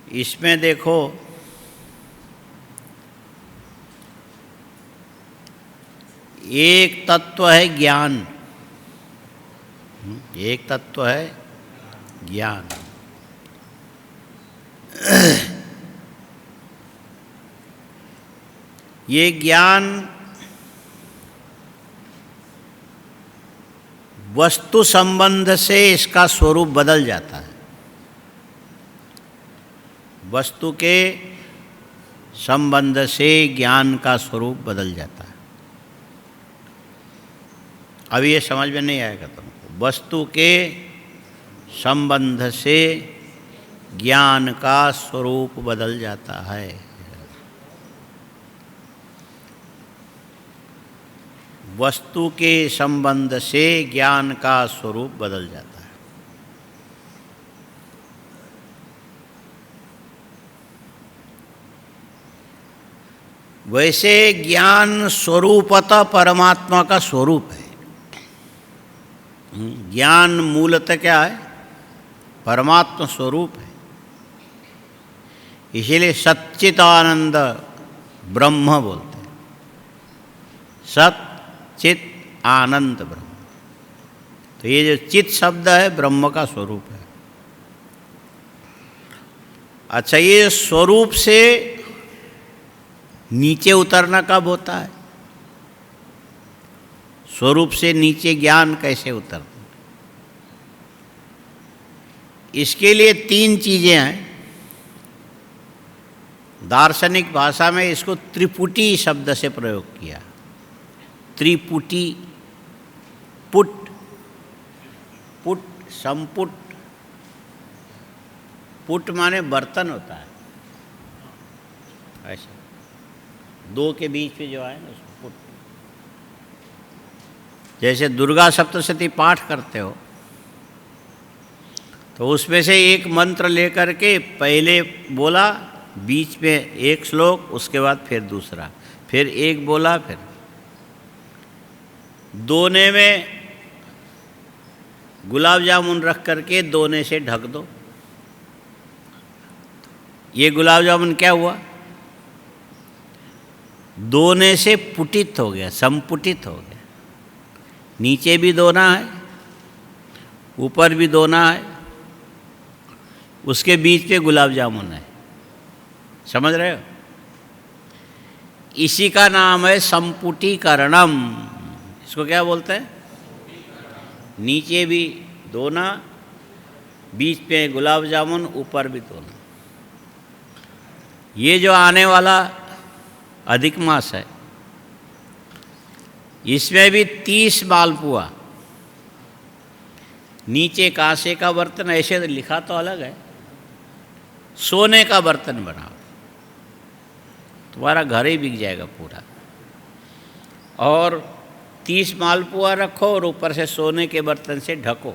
इसमें देखो एक तत्व है ज्ञान, एक तत्व है ज्ञान। ये ज्ञान वस्तु संबंध से इसका स्वरूप बदल जाता है, वस्तु के संबंध से ज्ञान का स्वरूप बदल जाता है। अब ये समझ में नहीं आएगा तुमको। वस्तु के संबंध से ज्ञान का स्वरूप बदल जाता है। वस्तु के संबंध से ज्ञान का स्वरूप बदल जाता है। वैसे ज्ञान स्वरूपतः परमात्मा का स्वरूप है। ज्ञान मूलतः क्या है? परमात्मा स्वरूप है। इसीलिए सच्चिदानंद ब्रह्म बोलते हैं, सत चित आनंद ब्रह्म। तो ये जो चित शब्द है ब्रह्म का स्वरूप है। अच्छा, ये स्वरूप से नीचे उतरना कब होता है? स्वरूप से नीचे ज्ञान कैसे उतरता? इसके लिए तीन चीजें हैं। दार्शनिक भाषा में इसको त्रिपुटी शब्द से प्रयोग किया। त्रिपुटी, पुट, पुट, संपुट। पुट माने बर्तन होता है, ऐसा दो के बीच में जो है ना उसको पुट। जैसे दुर्गा सप्तशती पाठ करते हो तो उसमें से एक मंत्र लेकर के पहले बोला, बीच में एक श्लोक, उसके बाद फिर दूसरा, फिर एक बोला, फिर दोने में गुलाब जामुन रख करके दोने से ढक दो। ये गुलाब जामुन क्या हुआ? दोने से पुटित हो गया, संपुटित हो गया। नीचे भी दोना है, ऊपर भी दोना है, उसके बीच पे गुलाब जामुन है। समझ रहे हो? इसी का नाम है संपुटीकरणम। इसको क्या बोलते हैं? नीचे भी दोना, बीच पे गुलाब जामुन, ऊपर भी दोना। ये जो आने वाला अधिक मास है, इसमें भी 30 मालपुआ। नीचे कांसे का बर्तन, ऐसे लिखा तो अलग है, सोने का बर्तन बनाओ, तुम्हारा घर ही बिक जाएगा पूरा। और 30 मालपुआ रखो और ऊपर से सोने के बर्तन से ढको।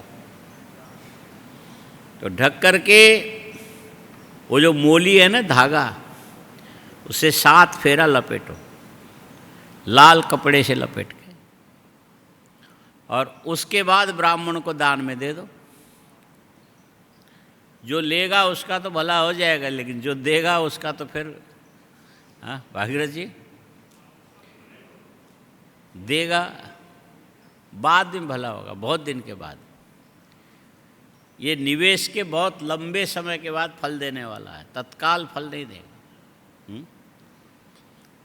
तो ढक करके वो जो मोली है ना, धागा, उसे 7 फेरा लपेटो, लाल कपड़े से लपेट के, और उसके बाद ब्राह्मण को दान में दे दो। जो लेगा उसका तो भला हो जाएगा, लेकिन जो देगा उसका तो फिर, हाँ भागीरथ जी, देगा बाद में भला होगा, बहुत दिन के बाद। ये निवेश के बहुत लंबे समय के बाद फल देने वाला है, तत्काल फल नहीं देगा।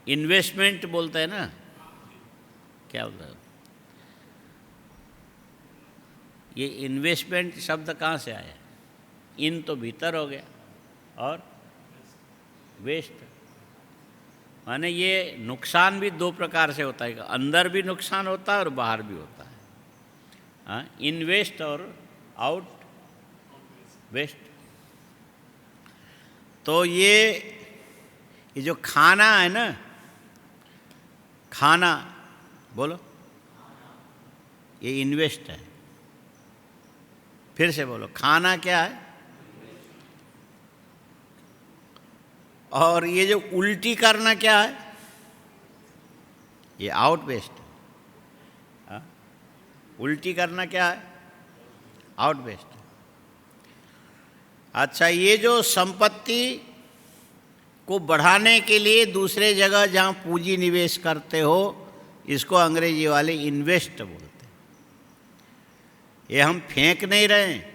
इन्वेस्टमेंट बोलते हैं ना, क्या बोलते हैं? ये इन्वेस्टमेंट शब्द कहाँ से आया? इन तो भीतर हो गया, और वेस्ट माने ये नुकसान भी दो प्रकार से होता है, अंदर भी नुकसान होता है और बाहर भी होता है। हाँ, इनवेस्ट और आउट वेस्ट। तो ये जो खाना है ना, खाना बोलो, ये इन्वेस्ट है। फिर से बोलो, खाना क्या है? और ये जो उल्टी करना क्या है? ये आउट वेस्ट। उल्टी करना क्या है? Out waste. अच्छा, ये जो संपत्ति को बढ़ाने के लिए दूसरे जगह जहाँ पूंजी निवेश करते हो, इसको अंग्रेजी वाले इन्वेस्ट बोलते हैं। ये हम फेंक नहीं रहे हैं,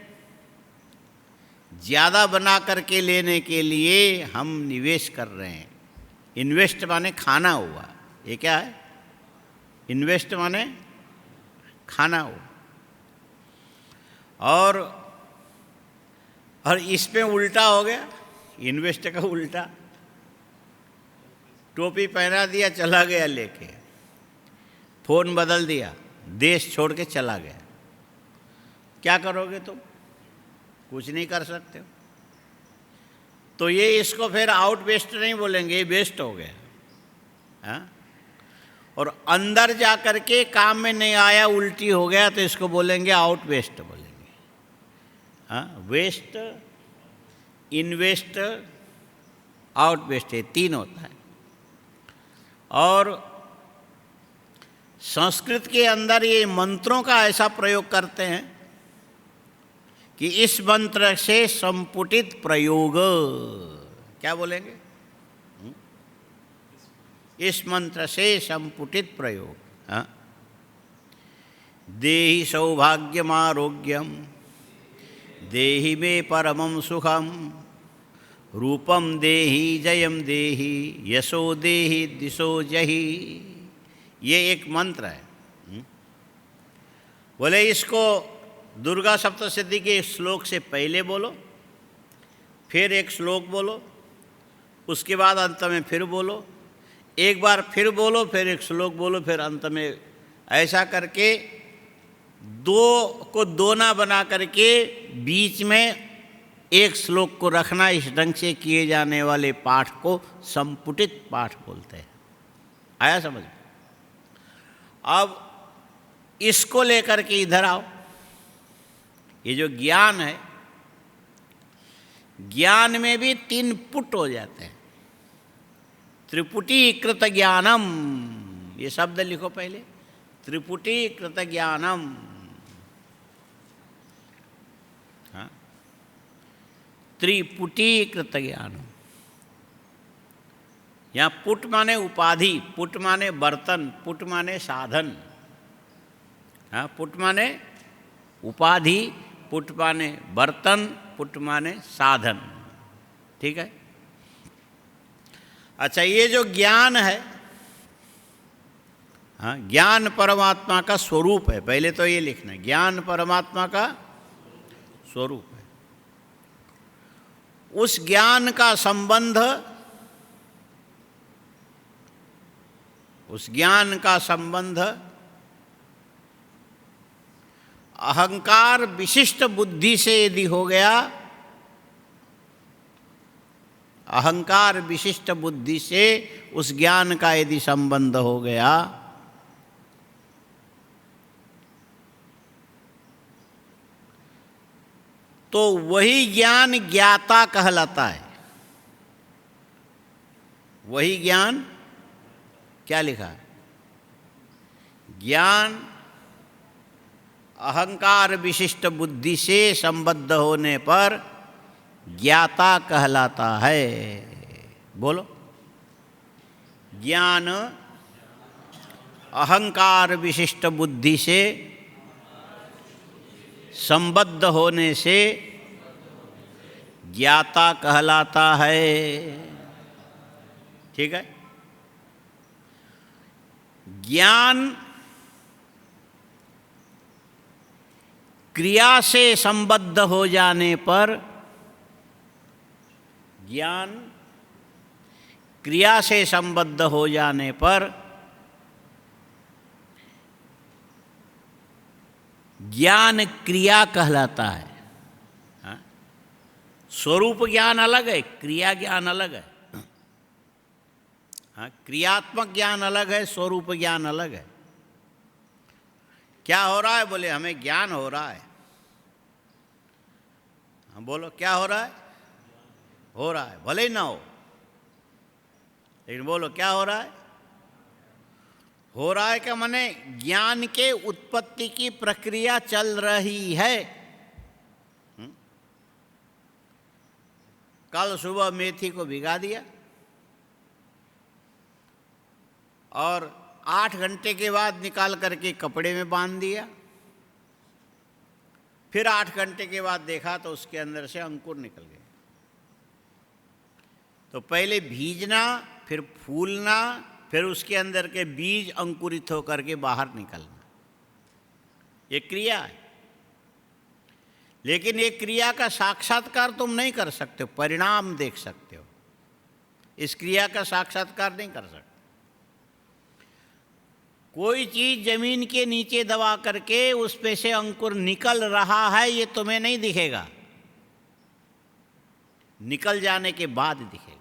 ज़्यादा बना करके लेने के लिए हम निवेश कर रहे हैं। इन्वेस्ट माने खाना हुआ, ये क्या है? इन्वेस्ट माने खाना हुआ। और इसमें उल्टा हो गया, इन्वेस्ट का उल्टा। टोपी पहना दिया, चला गया लेके, फ़ोन बदल दिया, देश छोड़ के चला गया। क्या करोगे तुम? कुछ नहीं कर सकते हो। तो ये इसको फिर आउट वेस्ट नहीं बोलेंगे, ये वेस्ट हो गया। हाँ? और अंदर जा कर के काम में नहीं आया, उल्टी हो गया, तो इसको बोलेंगे आउट वेस्ट बोलेंगे। हाँ, वेस्ट, इन्वेस्ट, आउट वेस्ट, ये तीन होता है। और संस्कृत के अंदर ये मंत्रों का ऐसा प्रयोग करते हैं कि इस मंत्र से संपुटित प्रयोग, क्या बोलेंगे? इस मंत्र से संपुटित प्रयोग। हाँ? देहि सौभाग्यम आरोग्यम, देहि मे परमं सुखम, रूपम देहि जयम देहि, यशो देहि दिशो जहि। ये एक मंत्र है। बोले इसको दुर्गा सप्तशती के श्लोक से पहले बोलो, फिर एक श्लोक बोलो, उसके बाद अंत में फिर बोलो, एक बार फिर बोलो, फिर एक श्लोक बोलो, फिर अंत में। ऐसा करके दो को दोना बना करके बीच में एक श्लोक को रखना। इस ढंग से किए जाने वाले पाठ को संपुटित पाठ बोलते हैं। आया समझ? अब इसको लेकर के इधर आओ। ये जो ज्ञान है, ज्ञान में भी तीन पुट हो जाते हैं। त्रिपुटीकृत ज्ञानम, ये शब्द लिखो पहले। त्रिपुटीकृत ज्ञानम। हाँ, त्रिपुटीकृत ज्ञानम। यहाँ पुट माने उपाधि, पुट माने बर्तन, पुट माने साधन। हाँ, पुट माने उपाधि, पुट माने बर्तन, पुट माने साधन। ठीक है? अच्छा, ये जो ज्ञान है, हाँ, ज्ञान परमात्मा का स्वरूप है। पहले तो ये लिखना है, ज्ञान परमात्मा का स्वरूप है। उस ज्ञान का संबंध, उस ज्ञान का संबंध अहंकार विशिष्ट बुद्धि से यदि हो गया, अहंकार विशिष्ट बुद्धि से उस ज्ञान का यदि संबंध हो गया, तो वही ज्ञान ज्ञाता कहलाता है। वही ज्ञान, क्या लिखा है? ज्ञान अहंकार विशिष्ट बुद्धि से संबद्ध होने पर ज्ञाता कहलाता है। बोलो। ज्ञान अहंकार विशिष्ट बुद्धि से संबद्ध होने से ज्ञाता कहलाता है। ठीक है? ज्ञान क्रिया से संबद्ध हो जाने पर, ज्ञान क्रिया से संबद्ध हो जाने पर ज्ञान क्रिया कहलाता है। हाँ? स्वरूप ज्ञान अलग है, क्रिया ज्ञान अलग है। हाँ, क्रियात्मक ज्ञान अलग है, स्वरूप ज्ञान अलग है। क्या हो रहा है? बोले हमें ज्ञान हो रहा है। हम बोलो क्या हो रहा है? हो रहा है, भले ही ना हो, लेकिन बोलो क्या हो रहा है? हो रहा है। क्या माने? ज्ञान के उत्पत्ति की प्रक्रिया चल रही है। कल सुबह मेथी को भिगा दिया और 8 घंटे के बाद निकाल करके कपड़े में बांध दिया। फिर 8 घंटे के बाद देखा तो उसके अंदर से अंकुर निकल गए। तो पहले भीजना, फिर फूलना, फिर उसके अंदर के बीज अंकुरित होकर के बाहर निकलना, ये क्रिया है। लेकिन ये क्रिया का साक्षात्कार तुम नहीं कर सकते हो, परिणाम देख सकते हो, इस क्रिया का साक्षात्कार नहीं कर सकते। कोई चीज जमीन के नीचे दबा करके उस पे से अंकुर निकल रहा है, ये तुम्हें नहीं दिखेगा, निकल जाने के बाद दिखेगा।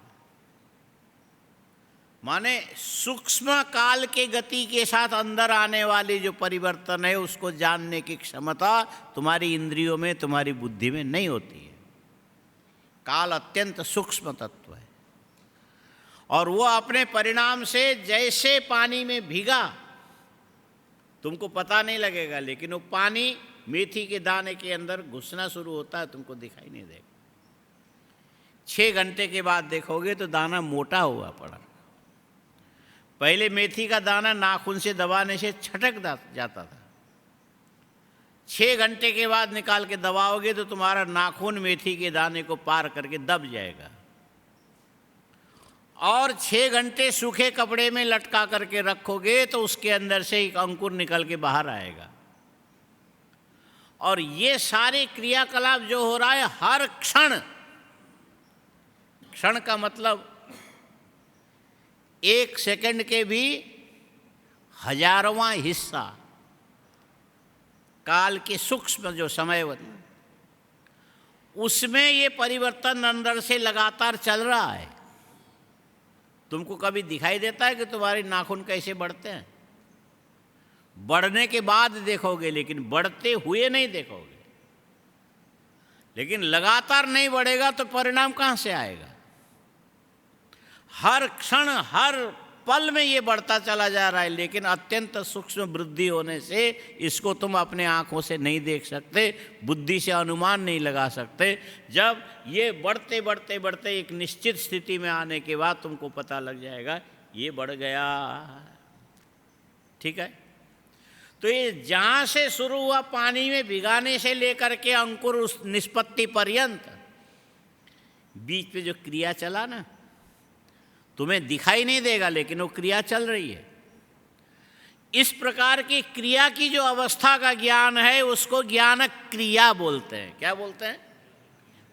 माने सूक्ष्म काल के गति के साथ अंदर आने वाली जो परिवर्तन है उसको जानने की क्षमता तुम्हारी इंद्रियों में, तुम्हारी बुद्धि में नहीं होती है। काल अत्यंत सूक्ष्म तत्व है और वो अपने परिणाम से जैसे पानी में भीगा तुमको पता नहीं लगेगा, लेकिन वो पानी मेथी के दाने के अंदर घुसना शुरू होता है, तुमको दिखाई नहीं देगा। 6 घंटे के बाद देखोगे तो दाना मोटा हुआ पड़ा। पहले मेथी का दाना नाखून से दबाने से छटक जाता था, 6 घंटे के बाद निकाल के दबाओगे तो तुम्हारा नाखून मेथी के दाने को पार करके दब जाएगा और 6 घंटे सूखे कपड़े में लटका करके रखोगे तो उसके अंदर से एक अंकुर निकल के बाहर आएगा। और ये सारे क्रियाकलाप जो हो रहा है हर क्षण, क्षण का मतलब 1 सेकंड के भी 1000वां हिस्सा काल के सूक्ष्म जो समय होता उसमें ये परिवर्तन अंदर से लगातार चल रहा है। तुमको कभी दिखाई देता है कि तुम्हारे नाखून कैसे बढ़ते हैं? बढ़ने के बाद देखोगे, लेकिन बढ़ते हुए नहीं देखोगे। लेकिन लगातार नहीं बढ़ेगा तो परिणाम कहाँ से आएगा? हर क्षण, हर पल में ये बढ़ता चला जा रहा है, लेकिन अत्यंत सूक्ष्म वृद्धि होने से इसको तुम अपने आँखों से नहीं देख सकते, बुद्धि से अनुमान नहीं लगा सकते। जब ये बढ़ते बढ़ते बढ़ते एक निश्चित स्थिति में आने के बाद तुमको पता लग जाएगा ये बढ़ गया। ठीक है? तो ये जहाँ से शुरू हुआ पानी में भिगाने से लेकर के अंकुर उस निष्पत्ति पर्यंत बीच पे जो क्रिया चला ना, तुम्हें दिखाई नहीं देगा, लेकिन वो क्रिया चल रही है। इस प्रकार की क्रिया की जो अवस्था का ज्ञान है उसको ज्ञान क्रिया बोलते हैं। क्या बोलते हैं?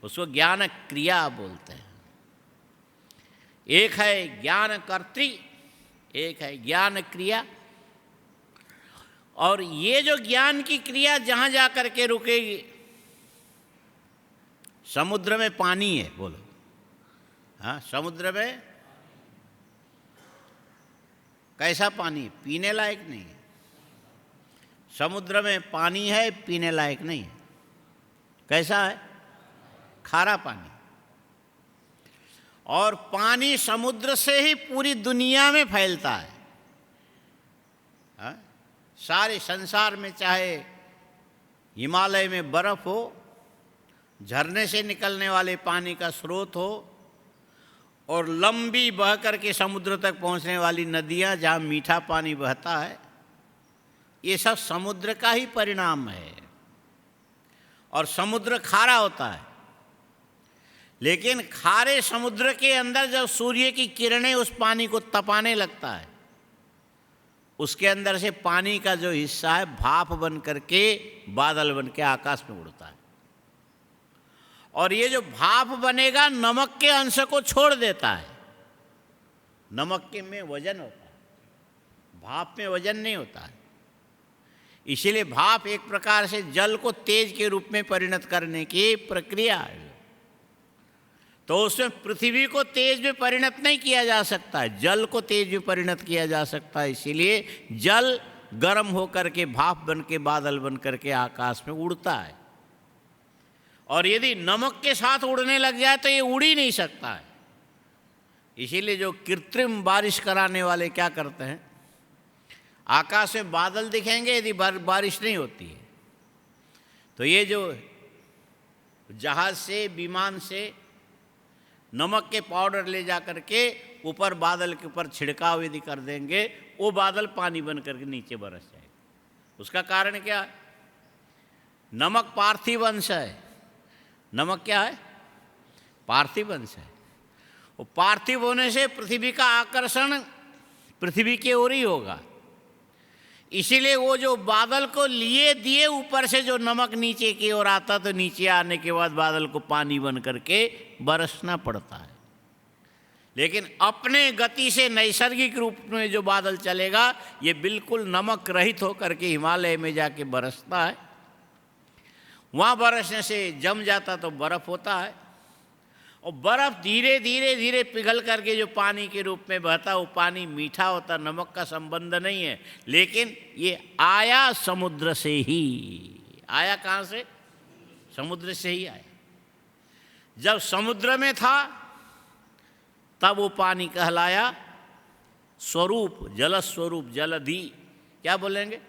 उसको ज्ञान क्रिया बोलते हैं। एक है ज्ञान कर्त्री, एक है ज्ञान क्रिया। और ये जो ज्ञान की क्रिया जहाँ जा कर के रुकेगी, समुद्र में पानी है, बोलो, हाँ, समुद्र में कैसा पानी? पीने लायक नहीं है। समुद्र में पानी है, पीने लायक नहीं है। कैसा है? खारा पानी। और पानी समुद्र से ही पूरी दुनिया में फैलता है। सारे संसार में, चाहे हिमालय में बर्फ हो, झरने से निकलने वाले पानी का स्रोत हो, और लंबी बह करके समुद्र तक पहुंचने वाली नदियां जहाँ मीठा पानी बहता है, ये सब समुद्र का ही परिणाम है। और समुद्र खारा होता है, लेकिन खारे समुद्र के अंदर जब सूर्य की किरणें उस पानी को तपाने लगता है, उसके अंदर से पानी का जो हिस्सा है भाप बन करके बादल बन के आकाश में उड़ता है। और ये जो भाप बनेगा नमक के अंश को छोड़ देता है। नमक के में वजन होता है, भाप में वजन नहीं होता है। इसीलिए भाप एक प्रकार से जल को तेज के रूप में परिणत करने की प्रक्रिया है। तो उसमें पृथ्वी को तेज में परिणत नहीं किया जा सकता है, जल को तेज में परिणत किया जा सकता है। इसीलिए जल गर्म होकर के भाप बन के बादल बन करके आकाश में उड़ता है। और यदि नमक के साथ उड़ने लग जाए तो ये उड़ ही नहीं सकता है। इसीलिए जो कृत्रिम बारिश कराने वाले क्या करते हैं, आकाश में बादल दिखेंगे, यदि बारिश नहीं होती है तो ये जो जहाज से, विमान से नमक के पाउडर ले जा करके ऊपर बादल के ऊपर छिड़काव यदि कर देंगे, वो बादल पानी बन करके नीचे बरस जाएगा। उसका कारण क्या है? नमक पार्थिव अंश है। नमक क्या है? पार्थिव अंश है। वो पार्थिव होने से पृथ्वी का आकर्षण पृथ्वी की ओर ही होगा। इसीलिए वो जो बादल को लिए दिए ऊपर से जो नमक नीचे की ओर आता, तो नीचे आने के बाद बादल को पानी बन करके बरसना पड़ता है। लेकिन अपने गति से नैसर्गिक रूप में जो बादल चलेगा, ये बिल्कुल नमक रहित होकर के हिमालय में जाके बरसता है। वहाँ बरसने से जम जाता तो बर्फ़ होता है, और बर्फ़ धीरे धीरे धीरे पिघल करके जो पानी के रूप में बहता, वो पानी मीठा होता, नमक का संबंध नहीं है। लेकिन ये आया समुद्र से ही। आया कहाँ से? समुद्र से ही आया। जब समुद्र में था तब वो पानी कहलाया स्वरूप, जल स्वरूप, जलधि। क्या बोलेंगे?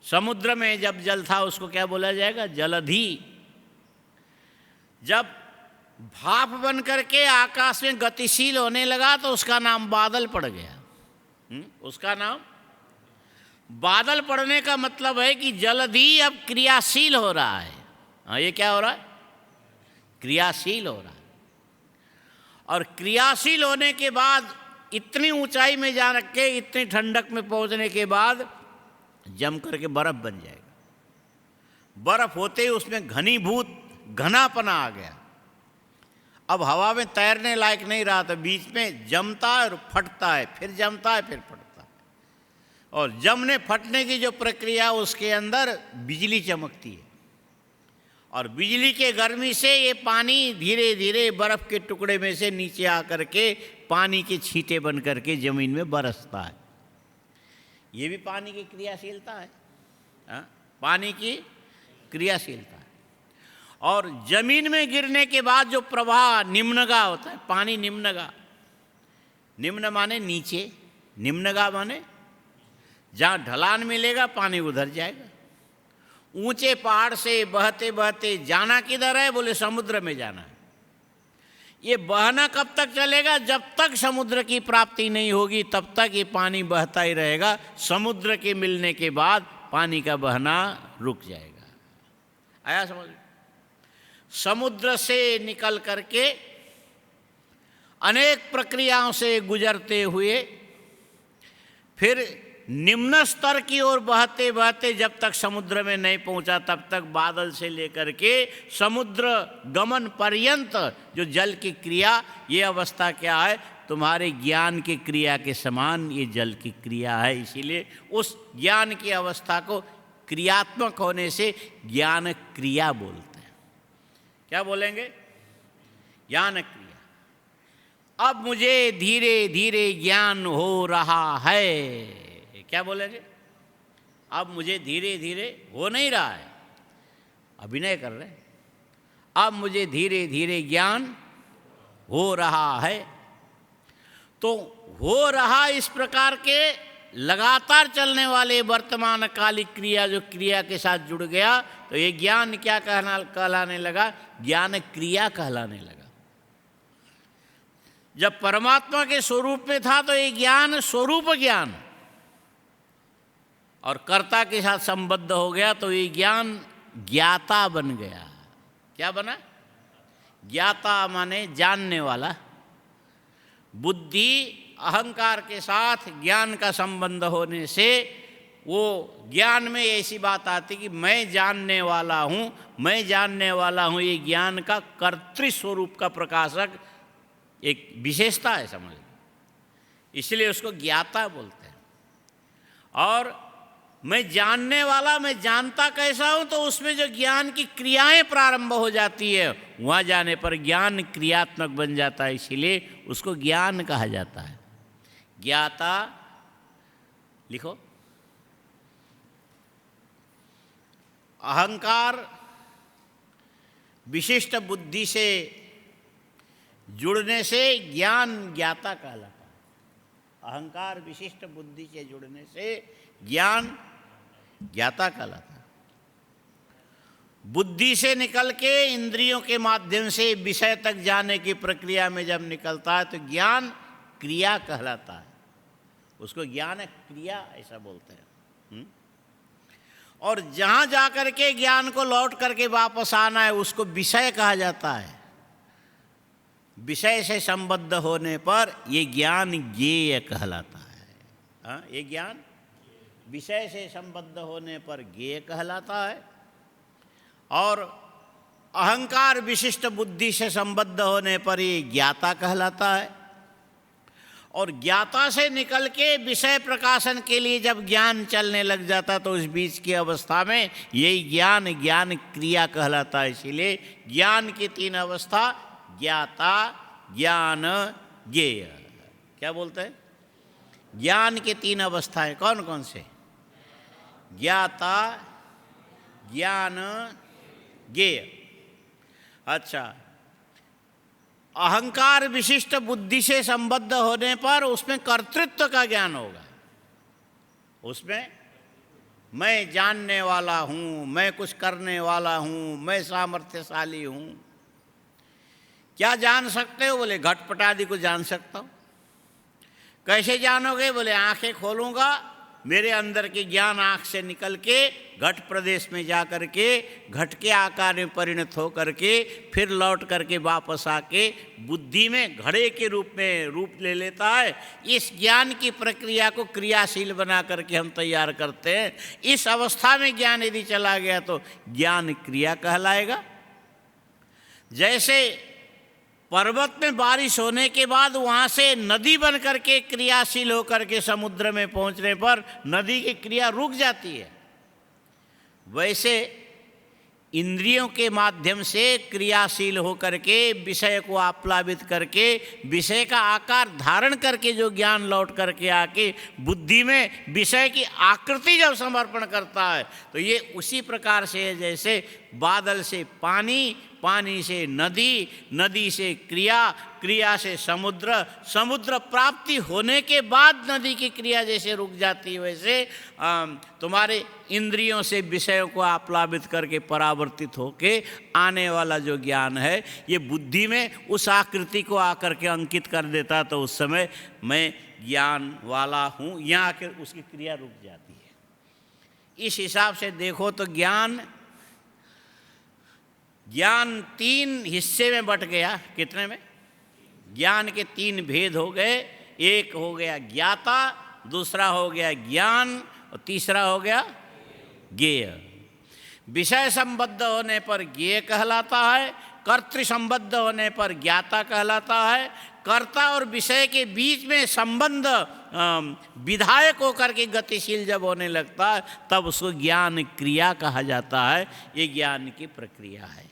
समुद्र में जब जल था उसको क्या बोला जाएगा? जलधि। जब भाप बन करके आकाश में गतिशील होने लगा तो उसका नाम बादल पड़ गया। उसका नाम बादल पड़ने का मतलब है कि जलधि अब क्रियाशील हो रहा है। हाँ, ये क्या हो रहा है? क्रियाशील हो रहा है। और क्रियाशील होने के बाद इतनी ऊंचाई में जा रख के, इतनी ठंडक में पहुंचने के बाद जम करके बर्फ बन जाएगा। बर्फ होते ही उसमें घनीभूत घनापना आ गया। अब हवा में तैरने लायक नहीं रहा, तो बीच में जमता है और फटता है, फिर जमता है, फिर फटता है। और जमने फटने की जो प्रक्रिया, उसके अंदर बिजली चमकती है, और बिजली के गर्मी से ये पानी धीरे धीरे बर्फ़ के टुकड़े में से नीचे आकर के पानी के छींटे बन करके ज़मीन में बरसता है। ये भी पानी की क्रियाशीलता है। पानी की क्रियाशीलता है। और जमीन में गिरने के बाद जो प्रवाह निम्नगा होता है, पानी निम्नगा, निम्न माने नीचे, निम्नगा माने जहाँ ढलान मिलेगा पानी उधर जाएगा। ऊंचे पहाड़ से बहते बहते जाना किधर है? बोले समुद्र में जाना है। ये बहना कब तक चलेगा? जब तक समुद्र की प्राप्ति नहीं होगी तब तक ये पानी बहता ही रहेगा। समुद्र के मिलने के बाद पानी का बहना रुक जाएगा। आया समझ? समुद्र से निकल करके अनेक प्रक्रियाओं से गुजरते हुए फिर निम्न स्तर की ओर बहते बहते जब तक समुद्र में नहीं पहुंचा, तब तक बादल से लेकर के समुद्र गमन पर्यंत जो जल की क्रिया, ये अवस्था क्या है? तुम्हारे ज्ञान की क्रिया के समान ये जल की क्रिया है। इसीलिए उस ज्ञान की अवस्था को क्रियात्मक होने से ज्ञान क्रिया बोलते हैं। क्या बोलेंगे? ज्ञान क्रिया। अब मुझे धीरे धीरे ज्ञान हो रहा है। क्या बोलेंगे? अब मुझे धीरे धीरे हो नहीं रहा है, अभिनय कर रहे हैं। अब मुझे धीरे धीरे ज्ञान हो रहा है। तो हो रहा इस प्रकार के लगातार चलने वाले वर्तमान कालिक क्रिया, जो क्रिया के साथ जुड़ गया, तो ये ज्ञान क्या कहलाने लगा? ज्ञान क्रिया कहलाने लगा। जब परमात्मा के स्वरूप में था तो ये ज्ञान स्वरूप ज्ञान, और कर्ता के साथ संबद्ध हो गया तो ये ज्ञान ज्ञाता बन गया। क्या बना? ज्ञाता माने जानने वाला। बुद्धि अहंकार के साथ ज्ञान का संबंध होने से वो ज्ञान में ऐसी बात आती कि मैं जानने वाला हूँ, मैं जानने वाला हूँ। ये ज्ञान का कर्तृ स्वरूप का प्रकाशक एक विशेषता है, समझ। इसलिए उसको ज्ञाता बोलते हैं। और मैं जानने वाला, मैं जानता कैसा हूँ? तो उसमें जो ज्ञान की क्रियाएं प्रारंभ हो जाती है, वहाँ जाने पर ज्ञान क्रियात्मक बन जाता है। इसीलिए उसको ज्ञान कहा जाता है। ज्ञाता लिखो। अहंकार विशिष्ट बुद्धि से जुड़ने से ज्ञान ज्ञाता कहलाता है। अहंकार विशिष्ट बुद्धि से जुड़ने से ज्ञान ज्ञाता कहलाता है। बुद्धि से निकल के इंद्रियों के माध्यम से विषय तक जाने की प्रक्रिया में जब निकलता है तो ज्ञान क्रिया कहलाता है। उसको ज्ञान क्रिया ऐसा बोलते हैं। और जहाँ जा कर के ज्ञान को लौट करके वापस आना है उसको विषय कहा जाता है। विषय से संबद्ध होने पर ये ज्ञान ज्ञेय कहलाता है। हाँ, ये ज्ञान विषय से संबद्ध होने पर ज्ञेय कहलाता है। और अहंकार विशिष्ट बुद्धि से संबद्ध होने पर ये ज्ञाता कहलाता है। और ज्ञाता से निकल के विषय प्रकाशन के लिए जब ज्ञान चलने लग जाता तो उस बीच की अवस्था में यही ज्ञान ज्ञान क्रिया कहलाता है। इसीलिए ज्ञान की तीन अवस्था ज्ञाता ज्ञान ज्ञेय। क्या बोलते हैं? ज्ञान की तीन अवस्थाएं कौन कौन से? ज्ञाता ज्ञान ज्ञेय। अच्छा, अहंकार विशिष्ट बुद्धि से संबद्ध होने पर उसमें कर्तृत्व का ज्ञान होगा। उसमें मैं जानने वाला हूँ, मैं कुछ करने वाला हूँ, मैं सामर्थ्यशाली हूँ। क्या जान सकते हो? बोले घटपट आदि को जान सकता हूँ। कैसे जानोगे? बोले आंखें खोलूँगा, मेरे अंदर के ज्ञान आँख से निकल के घट प्रदेश में जा कर के घट के आकार में परिणत हो करके फिर लौट करके वापस आके बुद्धि में घड़े के रूप में रूप ले लेता है। इस ज्ञान की प्रक्रिया को क्रियाशील बना करके हम तैयार करते हैं। इस अवस्था में ज्ञान यदि चला गया तो ज्ञान क्रिया कहलाएगा। जैसे पर्वत में बारिश होने के बाद वहाँ से नदी बन करके क्रियाशील होकर के समुद्र में पहुँचने पर नदी की क्रिया रुक जाती है, वैसे इंद्रियों के माध्यम से क्रियाशील होकर के विषय को आप्लावित करके विषय का आकार धारण करके जो ज्ञान लौट करके आके बुद्धि में विषय की आकृति जब समर्पण करता है तो ये उसी प्रकार से है जैसे बादल से पानी, पानी से नदी, नदी से क्रिया, क्रिया से समुद्र, समुद्र प्राप्ति होने के बाद नदी की क्रिया जैसे रुक जाती है, वैसे तुम्हारे इंद्रियों से विषयों को आप्लावित करके परावर्तित होके आने वाला जो ज्ञान है ये बुद्धि में उस आकृति को आकर के अंकित कर देता, तो उस समय मैं ज्ञान वाला हूँ, यहाँ आकर उसकी क्रिया रुक जाती है। इस हिसाब से देखो तो ज्ञान तीन हिस्से में बट गया। कितने में? ज्ञान के तीन भेद हो गए। एक हो गया ज्ञाता, दूसरा हो गया ज्ञान और तीसरा हो गया ज्ञेय। विषय संबद्ध होने पर ज्ञेय कहलाता है, कर्तृ संबद्ध होने पर ज्ञाता कहलाता है। कर्ता और विषय के बीच में संबंध विधायक होकर के गतिशील जब होने लगता है तब उसको ज्ञान क्रिया कहा जाता है। ये ज्ञान की प्रक्रिया है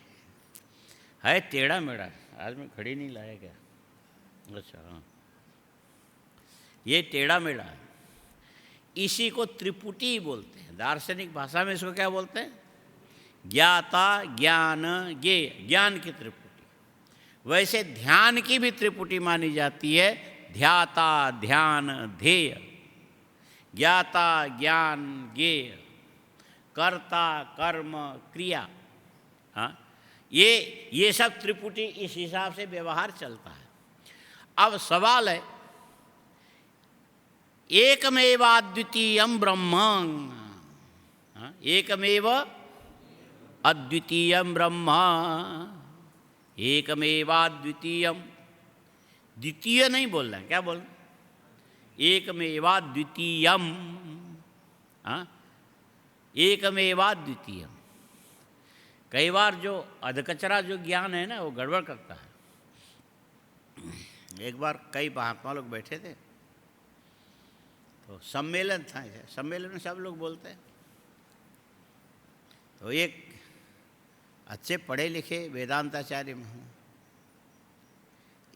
टेढ़ा मेढ़ा। आज मैं खड़ी नहीं लाया क्या? अच्छा हाँ, ये टेढ़ा मेढ़ा है। इसी को त्रिपुटी बोलते हैं। दार्शनिक भाषा में इसको क्या बोलते हैं? ज्ञाता ज्ञान ज्ञेय, ज्ञान की त्रिपुटी। वैसे ध्यान की भी त्रिपुटी मानी जाती है। ध्याता ध्यान ध्येय, ज्ञाता ज्ञान ज्ञेय, कर्ता कर्म क्रिया। हाँ, ये सब त्रिपुटी इस हिसाब से व्यवहार चलता है। अब सवाल है, एकमेव अद्वितीयम ब्रह्म, एकमेव अद्वितीयम ब्रह्म, एकमेव अद्वितीयम, द्वितीय नहीं बोलना, क्या बोलना? एकमेव अद्वितीयम, एकमेव अद्वितीयम। कई बार जो अधकचरा जो ज्ञान है ना वो गड़बड़ करता है। एक बार कई महात्मा लोग बैठे थे तो सम्मेलन था, सम्मेलन में सब लोग बोलते हैं। तो एक अच्छे पढ़े लिखे वेदांताचार्य में हूँ,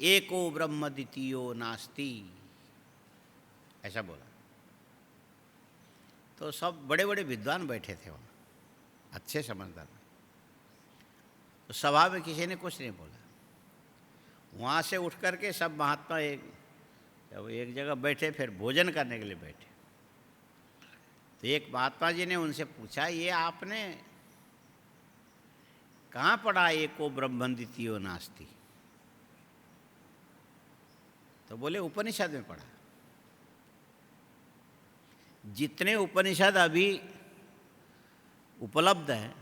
एको ब्रह्म द्वितीयो नास्ति, ऐसा बोला। तो सब बड़े बड़े विद्वान बैठे थे वहाँ, अच्छे समझदार। तो सभा में किसी ने कुछ नहीं बोला। वहाँ से उठ करके सब महात्मा एक जगह बैठे, फिर भोजन करने के लिए बैठे। तो एक महात्मा जी ने उनसे पूछा, ये आपने कहाँ पढ़ा एको ब्रह्म द्वितीयो नास्ति? तो बोले उपनिषद में पढ़ा। जितने उपनिषद अभी उपलब्ध हैं,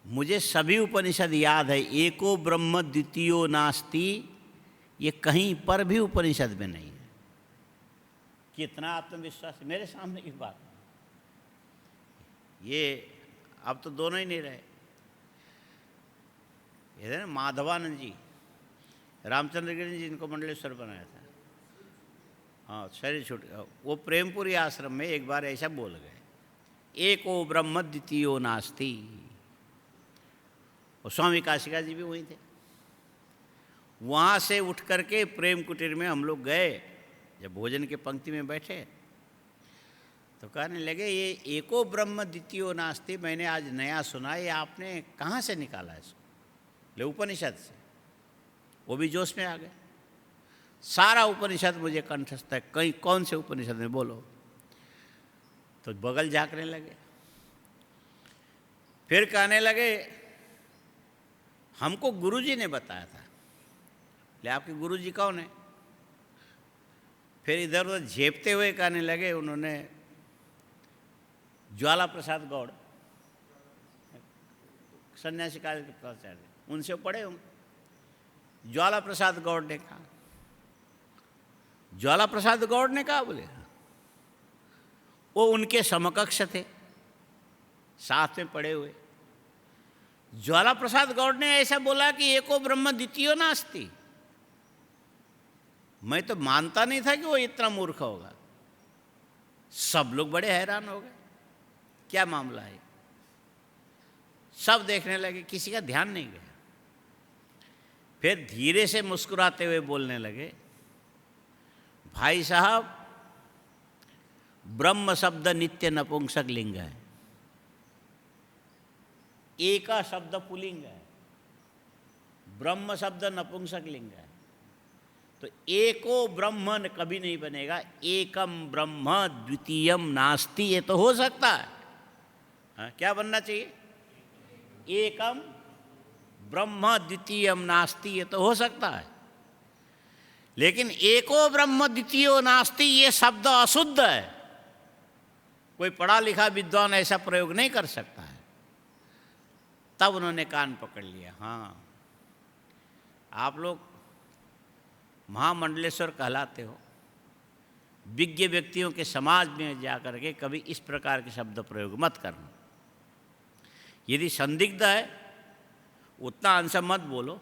मुझे सभी उपनिषद याद है। एको ब्रह्म द्वितीयो नास्ति, ये कहीं पर भी उपनिषद में नहीं है। कितना आत्मविश्वास है, मेरे सामने की बात। ये अब तो दोनों ही नहीं रहे। ये ना माधवानंद जी, रामचंद्र गिरी जी, इनको मंडलेश्वर बनाया था। हाँ, शरीर छूट, वो प्रेमपुरी आश्रम में एक बार ऐसा बोल गए, एको ब्रह्म द्वितीयो नास्ति। और स्वामी काशिका जी भी वहीं थे। वहाँ से उठ करके प्रेम कुटीर में हम लोग गए। जब भोजन के पंक्ति में बैठे तो कहने लगे, ये एको ब्रह्म द्वितीयो नास्ति मैंने आज नया सुना, ये आपने कहाँ से निकाला इसको? ले उपनिषद से। वो भी जोश में आ गए। सारा उपनिषद मुझे कंठस्थ है, कहीं कौन से उपनिषद में बोलो? तो बगल झाँकने लगे। फिर कहने लगे, हमको गुरुजी ने बताया था। ले आपके गुरुजी कौन है? फिर इधर उधर झेपते हुए कहने लगे, उन्होंने ज्वाला प्रसाद गौड़, सन्यासी काल के प्राचार्य, उनसे पढ़े होंगे। ज्वाला प्रसाद गौड़ ने कहा, ज्वाला प्रसाद गौड़ ने कहा, बोले वो उनके समकक्ष थे, साथ में पढ़े हुए। ज्वाला प्रसाद गौड़ ने ऐसा बोला कि एको ब्रह्म द्वितीयो नास्ति। मैं तो मानता नहीं था कि वो इतना मूर्ख होगा। सब लोग बड़े हैरान हो गए, क्या मामला है? सब देखने लगे, किसी का ध्यान नहीं गया। फिर धीरे से मुस्कुराते हुए बोलने लगे, भाई साहब, ब्रह्म शब्द नित्य नपुंसक लिंग है, एका शब्द पुलिंग है, ब्रह्म शब्द नपुंसक लिंग है। तो एको ब्रह्म कभी नहीं बनेगा, एकम ब्रह्म द्वितीयम नास्ति। ये तो हो सकता है। हाँ, क्या बनना चाहिए? एकम ब्रह्म द्वितीयम नास्ति, ये तो हो सकता है। लेकिन एको ब्रह्म द्वितीयो नास्ति ये शब्द अशुद्ध है। कोई पढ़ा लिखा विद्वान ऐसा प्रयोग नहीं कर सकता है। तब उन्होंने कान पकड़ लिया। हाँ, आप लोग महामंडलेश्वर कहलाते हो, विज्ञ व्यक्तियों के समाज में जाकर के कभी इस प्रकार के शब्द प्रयोग मत करना। यदि संदिग्ध है उतना अंश मत बोलो,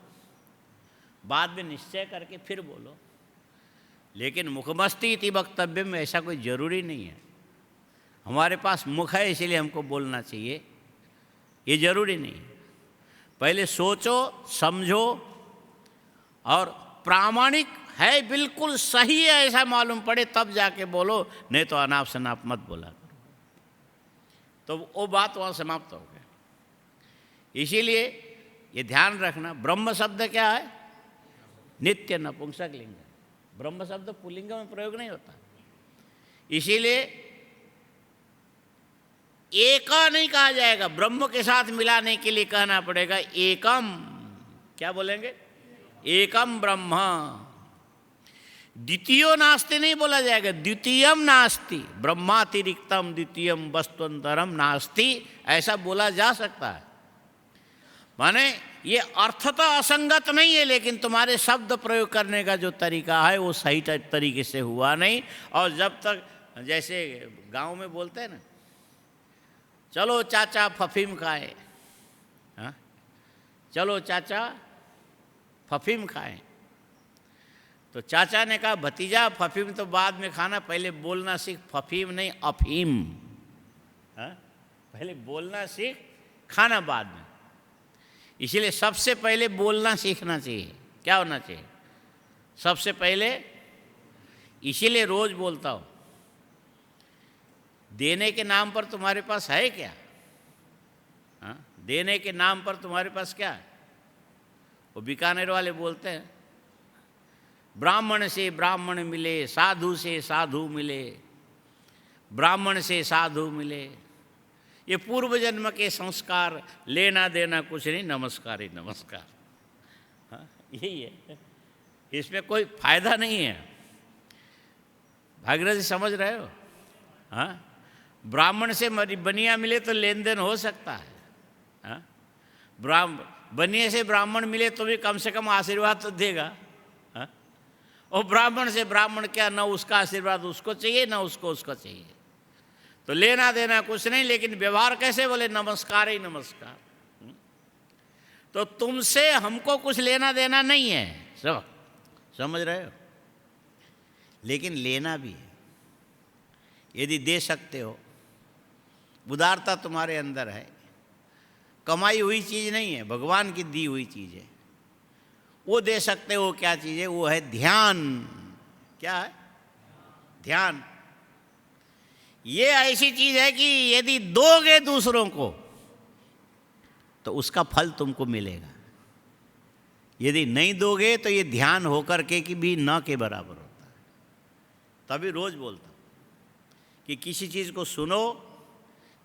बाद में निश्चय करके फिर बोलो। लेकिन मुखमस्ति इति वक्तव्य में ऐसा कोई ज़रूरी नहीं है। हमारे पास मुख है इसलिए हमको बोलना चाहिए, ये ज़रूरी नहीं है। पहले सोचो, समझो, और प्रामाणिक है, बिल्कुल सही है ऐसा मालूम पड़े तब जाके बोलो, नहीं तो अनाप शनाप मत बोला करो। तो वो बात वहाँ समाप्त हो गया। इसीलिए ये ध्यान रखना, ब्रह्म शब्द क्या है? नित्य नपुंसक लिंग है। ब्रह्म शब्द पुल्लिंग में प्रयोग नहीं होता। इसीलिए एका नहीं कहा जाएगा, ब्रह्म के साथ मिलाने के लिए कहना पड़ेगा एकम। क्या बोलेंगे? एकम ब्रह्म। द्वितीयो नास्ति नहीं बोला जाएगा, द्वितीयम नास्ति, ब्रह्मातिरिक्तम द्वितीयम वस्तुअंतरम नास्ति, ऐसा बोला जा सकता है। माने ये अर्थतः असंगत नहीं है, लेकिन तुम्हारे शब्द प्रयोग करने का जो तरीका है वो सही तरीके से हुआ नहीं। और जब तक, जैसे गांव में बोलते हैं ना, चलो चाचा फफीम खाए, हाँ, चलो चाचा फफीम खाएं। तो चाचा ने कहा, भतीजा फफीम तो बाद में खाना, पहले बोलना सीख, फफीम नहीं अफीम। हाँ, पहले बोलना सीख, खाना बाद में। इसीलिए सबसे पहले बोलना सीखना चाहिए। क्या होना चाहिए? सबसे पहले। इसीलिए रोज बोलता हूँ, देने के नाम पर तुम्हारे पास है क्या? हाँ, देने के नाम पर तुम्हारे पास क्या है? वो बीकानेर वाले बोलते हैं, ब्राह्मण से ब्राह्मण मिले, साधु से साधु मिले, ब्राह्मण से साधु मिले। ये पूर्व जन्म के संस्कार, लेना देना कुछ नहीं, नमस्कार ही नमस्कार। हाँ, यही है, इसमें कोई फायदा नहीं है। भागीरथ जी समझ रहे हो? हाँ, ब्राह्मण से बनिया मिले तो लेन देन हो सकता है। हाँ, बनिए से ब्राह्मण मिले तो भी कम से कम आशीर्वाद तो देगा। हाँ? और ब्राह्मण से ब्राह्मण क्या, ना उसका आशीर्वाद उसको चाहिए ना उसको उसका चाहिए। तो लेना देना कुछ नहीं, लेकिन व्यवहार कैसे? बोले नमस्कार ही नमस्कार। तो तुमसे हमको कुछ लेना देना नहीं है, सब समझ रहे हो? लेकिन लेना भी है। यदि दे सकते हो, उदारता तुम्हारे अंदर है, कमाई हुई चीज़ नहीं है, भगवान की दी हुई चीज़ है, वो दे सकते हो। क्या चीज़ है? वो है ध्यान। क्या है? ध्यान। ये ऐसी चीज़ है कि यदि दोगे दूसरों को तो उसका फल तुमको मिलेगा। यदि नहीं दोगे तो ये ध्यान होकर के कि भी न के बराबर होता है। तभी रोज़ बोलता हूँ कि किसी चीज़ को सुनो,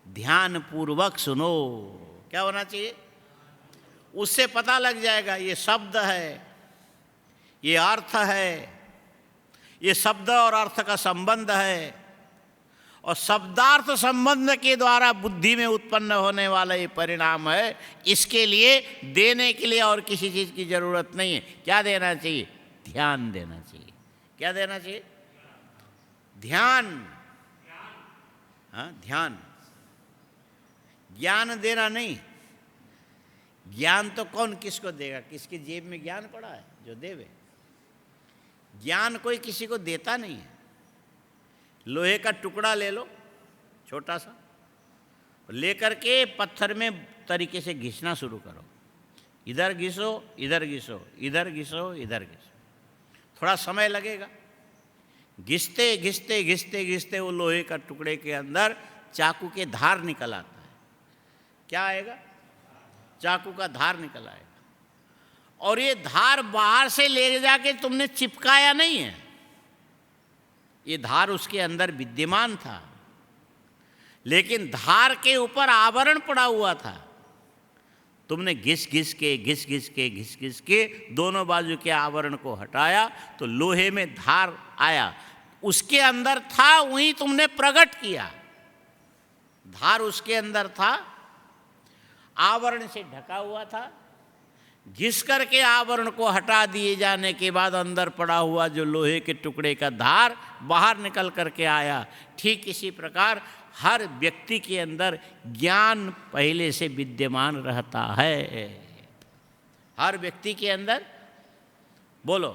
ध्यान पूर्वक सुनो। क्या होना चाहिए? उससे पता लग जाएगा ये शब्द है, ये अर्थ है, ये शब्द और अर्थ का संबंध है, और शब्दार्थ संबंध के द्वारा बुद्धि में उत्पन्न होने वाला ये परिणाम है। इसके लिए देने के लिए और किसी चीज़ की जरूरत नहीं है। क्या देना चाहिए? ध्यान देना चाहिए। क्या देना चाहिए? ध्यान। हाँ, ध्यान। ज्ञान देना नहीं। ज्ञान तो कौन किसको देगा? किसकी जेब में ज्ञान पड़ा है जो देवे? ज्ञान कोई किसी को देता नहीं है। लोहे का टुकड़ा ले लो, छोटा सा, लेकर के पत्थर में तरीके से घिसना शुरू करो। इधर घिसो, इधर घिसो, इधर घिसो, इधर घिसो। थोड़ा समय लगेगा। घिसते घिसते घिसते घिसते वो लोहे का टुकड़े के अंदर चाकू के धार निकल आता है। क्या आएगा? चाकू का धार निकल आएगा। और ये धार बाहर से ले जाके तुमने चिपकाया नहीं है, ये धार उसके अंदर विद्यमान था, लेकिन धार के ऊपर आवरण पड़ा हुआ था। तुमने घिस घिस के दोनों बाजू के आवरण को हटाया तो लोहे में धार आया। उसके अंदर था, वहीं तुमने प्रकट किया। धार उसके अंदर था, आवरण से ढका हुआ था। घिस करके आवरण को हटा दिए जाने के बाद अंदर पड़ा हुआ जो लोहे के टुकड़े का धार बाहर निकल करके आया। ठीक इसी प्रकार हर व्यक्ति के अंदर ज्ञान पहले से विद्यमान रहता है। हर व्यक्ति के अंदर, बोलो,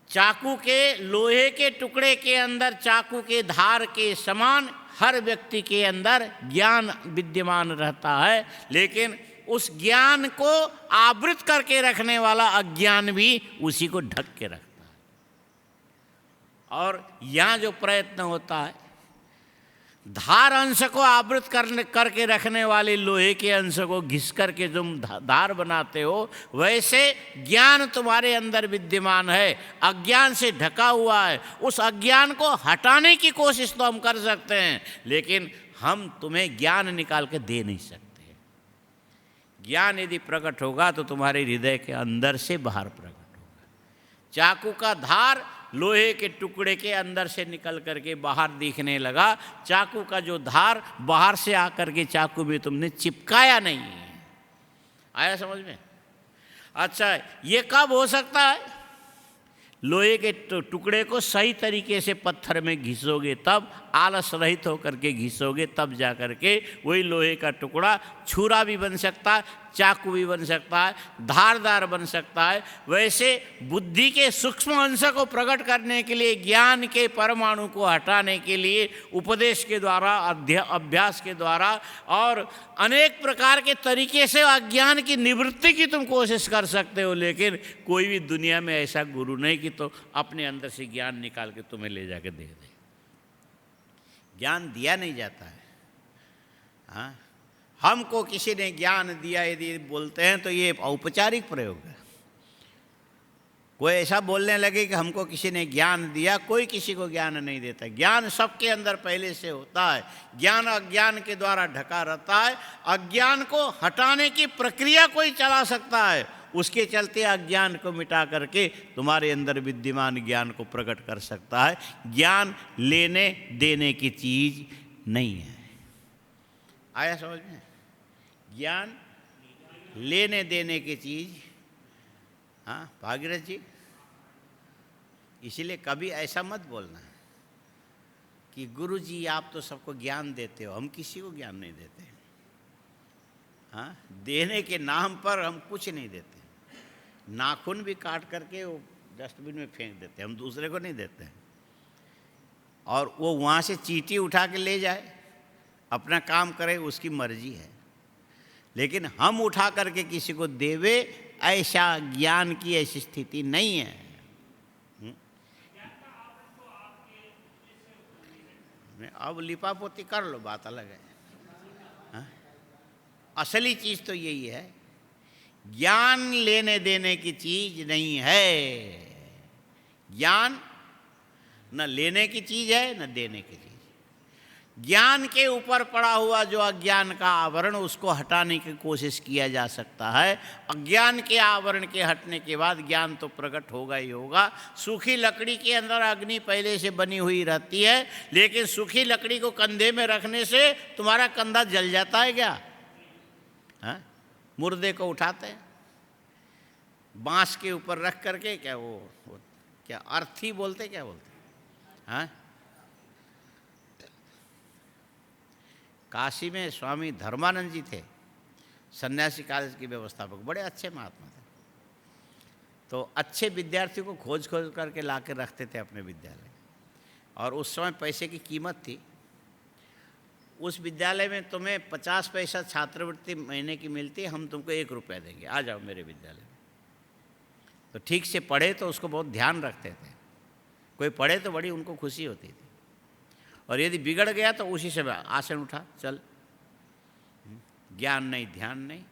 चाकू के, लोहे के टुकड़े के अंदर चाकू के धार के समान हर व्यक्ति के अंदर ज्ञान विद्यमान रहता है। लेकिन उस ज्ञान को आवृत करके रखने वाला अज्ञान भी उसी को ढक के रखता है। और यहाँ जो प्रयत्न होता है, धार अंश को आवृत करके रखने वाले लोहे के अंश को घिस करके तुम धार बनाते हो, वैसे ज्ञान तुम्हारे अंदर विद्यमान है, अज्ञान से ढका हुआ है। उस अज्ञान को हटाने की कोशिश तो हम कर सकते हैं, लेकिन हम तुम्हें ज्ञान निकाल के दे नहीं सकते। ज्ञान यदि प्रकट होगा तो तुम्हारे हृदय के अंदर से बाहर प्रकट होगा। चाकू का धार लोहे के टुकड़े के अंदर से निकल करके बाहर दिखने लगा। चाकू का जो धार बाहर से आकर के चाकू में तुमने चिपकाया नहीं है। आया समझ में? अच्छा, ये कब हो सकता है? लोहे के टुकड़े को सही तरीके से पत्थर में घिसोगे, तब आलस रहित होकर के घिसोगे, तब जा कर के वही लोहे का टुकड़ा छुरा भी बन सकता है, चाकू भी बन सकता है, धारदार बन सकता है। वैसे बुद्धि के सूक्ष्म अंश को प्रकट करने के लिए, ज्ञान के परमाणु को हटाने के लिए उपदेश के द्वारा, अभ्यास के द्वारा और अनेक प्रकार के तरीके से अज्ञान की निवृत्ति की तुम कोशिश कर सकते हो। लेकिन कोई भी दुनिया में ऐसा गुरु नहीं कि तो अपने अंदर से ज्ञान निकाल के तुम्हें ले जाके दे दे। ज्ञान दिया नहीं जाता है। हाँ, हमको किसी ने ज्ञान दिया यदि बोलते हैं तो ये औपचारिक प्रयोग है। कोई ऐसा बोलने लगे कि हमको किसी ने ज्ञान दिया, कोई किसी को ज्ञान नहीं देता। ज्ञान सबके अंदर पहले से होता है। ज्ञान अज्ञान के द्वारा ढका रहता है। अज्ञान को हटाने की प्रक्रिया कोई चला सकता है, उसके चलते अज्ञान को मिटा करके तुम्हारे अंदर विद्यमान ज्ञान को प्रकट कर सकता है। ज्ञान लेने देने की चीज नहीं है। आया समझ में? ज्ञान लेने देने की चीज। हाँ भागीरथ जी, इसीलिए कभी ऐसा मत बोलना कि गुरु जी आप तो सबको ज्ञान देते हो, हम किसी को ज्ञान नहीं देते। हाँ, देने के नाम पर हम कुछ नहीं देते। नाखून भी काट करके वो डस्टबिन में फेंक देते, हम दूसरे को नहीं देते। और वो वहाँ से चींटी उठा के ले जाए, अपना काम करे, उसकी मर्जी है। लेकिन हम उठा करके किसी को देवे, ऐसा ज्ञान की ऐसी स्थिति नहीं है। अब लिपापोती कर लो, बात अलग है। हाँ? असली चीज तो यही है, ज्ञान लेने देने की चीज नहीं है। ज्ञान न लेने की चीज है न देने की चीज। ज्ञान के ऊपर पड़ा हुआ जो अज्ञान का आवरण, उसको हटाने की कोशिश किया जा सकता है। अज्ञान के आवरण के हटने के बाद ज्ञान तो प्रकट होगा ही होगा। सूखी लकड़ी के अंदर अग्नि पहले से बनी हुई रहती है, लेकिन सूखी लकड़ी को कंधे में रखने से तुम्हारा कंधा जल जाता है क्या? हाँ? मुर्दे को उठाते हैं बांस के ऊपर रख करके, क्या वो क्या अर्थी बोलते, क्या बोलते? हाँ, काशी में स्वामी धर्मानंद जी थे, सन्यासी कॉलेज के व्यवस्थापक, बड़े अच्छे महात्मा थे। तो अच्छे विद्यार्थी को खोज खोज करके ला के रखते थे अपने विद्यालय। और उस समय पैसे की कीमत थी। उस विद्यालय में तुम्हें 50 पैसा छात्रवृत्ति महीने की मिलती है, हम तुमको 1 रुपया देंगे, आ जाओ मेरे विद्यालय में। तो ठीक से पढ़े तो उसको बहुत ध्यान रखते थे। कोई पढ़े तो बड़ी उनको खुशी होती थी। और यदि बिगड़ गया तो उसी से आसन उठा, चल। ज्ञान नहीं, ध्यान नहीं।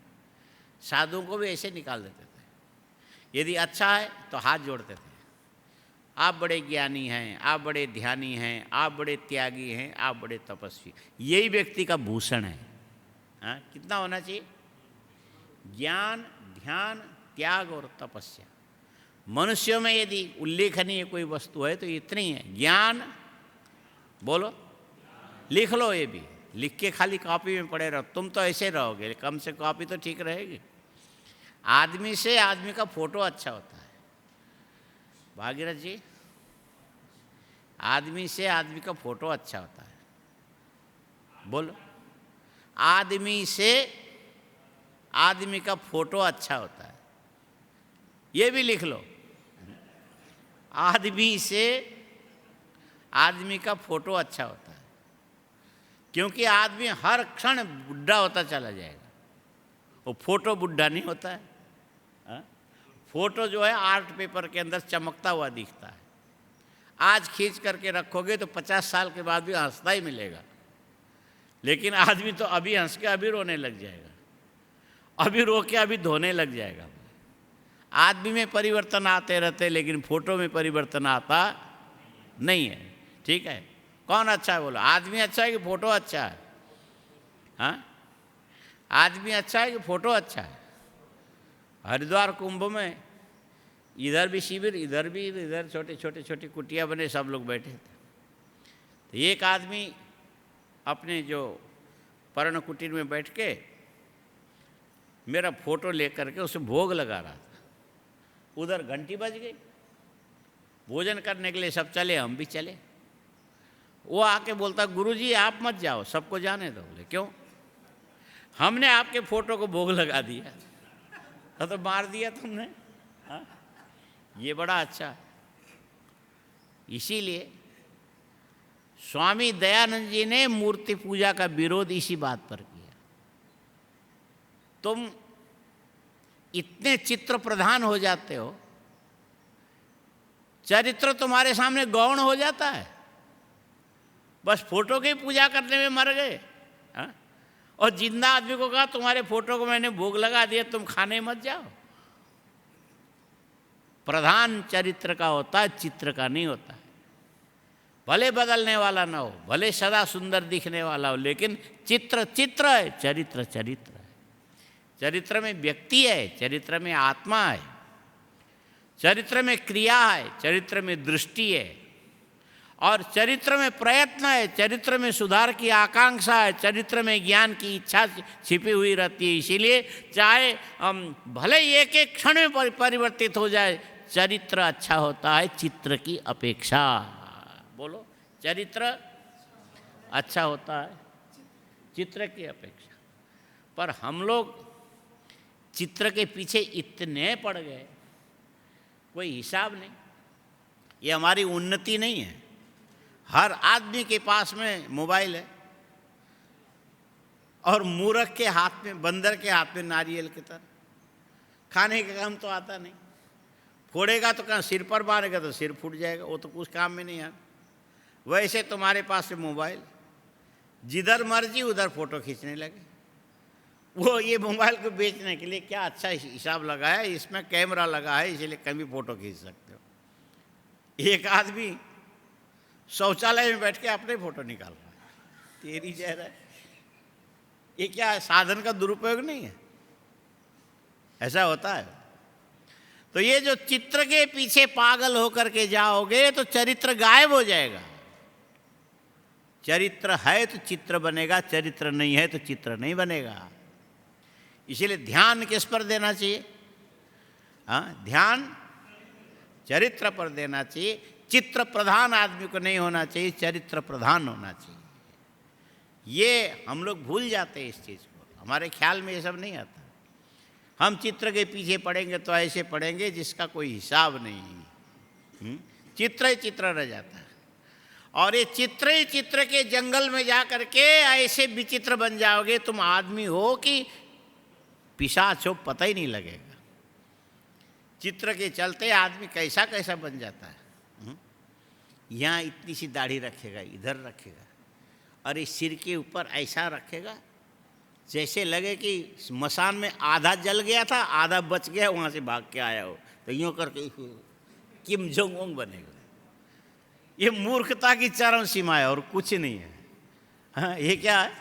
साधुओं को भी ऐसे निकाल देते थे। यदि अच्छा है तो हाथ जोड़ते थे, आप बड़े ज्ञानी हैं, आप बड़े ध्यानी हैं, आप बड़े त्यागी हैं, आप बड़े तपस्वी। यही व्यक्ति का भूषण है। हाँ, कितना होना चाहिए? ज्ञान, ध्यान, त्याग और तपस्या। मनुष्यों में यदि उल्लेखनीय कोई वस्तु है तो इतनी है। ज्ञान, बोलो, लिख लो, ये भी लिख के खाली कॉपी में पड़े रहो। तुम तो ऐसे रहोगे, कम से कॉपी तो ठीक रहेगी। आदमी से आदमी का फोटो अच्छा होता है भागीरथ जी, आदमी से आदमी का फोटो अच्छा होता है। बोलो, आदमी से आदमी का फोटो अच्छा होता है, ये भी लिख लो। आदमी से आदमी का फोटो अच्छा होता है, क्योंकि आदमी हर क्षण बुढ़ा होता चला जाएगा, वो फोटो बुढ़ा नहीं होता है। हा? फोटो जो है आर्ट पेपर के अंदर चमकता हुआ दिखता है। आज खींच करके रखोगे तो 50 साल के बाद भी हंसता ही मिलेगा। लेकिन आदमी तो अभी हंस के अभी रोने लग जाएगा, अभी रो के अभी धोने लग जाएगा। आदमी में परिवर्तन आते रहते, लेकिन फोटो में परिवर्तन आता नहीं है। ठीक है, कौन अच्छा है बोलो? आदमी अच्छा है कि फोटो अच्छा है? हाँ, आदमी अच्छा है कि फोटो अच्छा है? हरिद्वार कुंभ में इधर भी शिविर, इधर भी, इधर छोटे छोटे छोटी कुटिया बने, सब लोग बैठे थे। तो एक आदमी अपने जो पर्ण कुटीर में बैठ के मेरा फोटो लेकर के उसे भोग लगा रहा था। उधर घंटी बज गई, भोजन करने के लिए सब चले, हम भी चले। वो आके बोलता, गुरुजी आप मत जाओ, सबको जाने दो। बोले क्यों? हमने आपके फोटो को भोग लगा दिया तो मार दिया तुमने। हाँ, ये बड़ा अच्छा है। इसीलिए स्वामी दयानंद जी ने मूर्ति पूजा का विरोध इसी बात पर किया। तुम इतने चित्र प्रधान हो जाते हो, चरित्र तुम्हारे सामने गौण हो जाता है, बस फोटो की पूजा करने में मर गए। हाँ? और जिंदा आदमी को कहा तुम्हारे फोटो को मैंने भोग लगा दिया, तुम खाने मत जाओ। प्रधान चरित्र का होता है, चित्र का नहीं होता है। भले बदलने वाला ना हो, भले सदा सुंदर दिखने वाला हो, लेकिन चित्र चित्र है, चरित्र चरित्र है। चरित्र में व्यक्ति है, चरित्र में आत्मा है, चरित्र में क्रिया है, चरित्र में दृष्टि है, और चरित्र में प्रयत्न है, चरित्र में सुधार की आकांक्षा है, चरित्र में ज्ञान की इच्छा छिपी हुई रहती है। इसीलिए चाहे भले एक एक क्षण में परिवर्तित हो जाए, चरित्र अच्छा होता है चित्र की अपेक्षा। बोलो, चरित्र अच्छा होता है चित्र की अपेक्षा। पर हम लोग चित्र के पीछे इतने पड़ गए, कोई हिसाब नहीं। ये हमारी उन्नति नहीं है। हर आदमी के पास में मोबाइल है, और मूर्ख के हाथ में, बंदर के हाथ में नारियल की तरह। खाने का काम तो आता नहीं, फोड़ेगा तो कहाँ, सिर पर मारेगा तो सिर फूट जाएगा, वो तो कुछ काम में नहीं आता। वैसे तुम्हारे पास में मोबाइल, जिधर मर्जी उधर फोटो खींचने लगे। वो ये मोबाइल को बेचने के लिए क्या अच्छा हिसाब लगाया है, इसमें कैमरा लगा है, इसलिए कभी फोटो खींच सकते हो। एक आदमी शौचालय में बैठ के अपने फोटो निकाल रहा है, तेरी जहर है। ये क्या है, साधन का दुरुपयोग नहीं है? ऐसा होता है। तो ये जो चित्र के पीछे पागल होकर के जाओगे तो चरित्र गायब हो जाएगा। चरित्र है तो चित्र बनेगा, चरित्र नहीं है तो चित्र नहीं बनेगा। इसीलिए ध्यान किस पर देना चाहिए? हाँ, ध्यान चरित्र पर देना चाहिए। चित्र प्रधान आदमी को नहीं होना चाहिए, चरित्र प्रधान होना चाहिए। ये हम लोग भूल जाते हैं इस चीज़ को, हमारे ख्याल में ये सब नहीं आता। हम चित्र के पीछे पड़ेंगे तो ऐसे पड़ेंगे जिसका कोई हिसाब नहीं। चित्र ही चित्र रह जाता है। और ये चित्र ही चित्र के जंगल में जा करके ऐसे विचित्र बन जाओगे, तुम आदमी हो कि पिशाच हो पता ही नहीं लगेगा। चित्र के चलते आदमी कैसा कैसा बन जाता है। यहाँ इतनी सी दाढ़ी रखेगा, इधर रखेगा, और इस सिर के ऊपर ऐसा रखेगा जैसे लगे कि स्मशान में आधा जल गया था, आधा बच गया, वहाँ से भाग के आया हो। तो यूँ करके किम जोंग ओंग बनेगा। ये मूर्खता की चरम सीमा है और कुछ नहीं है। हाँ, ये क्या है?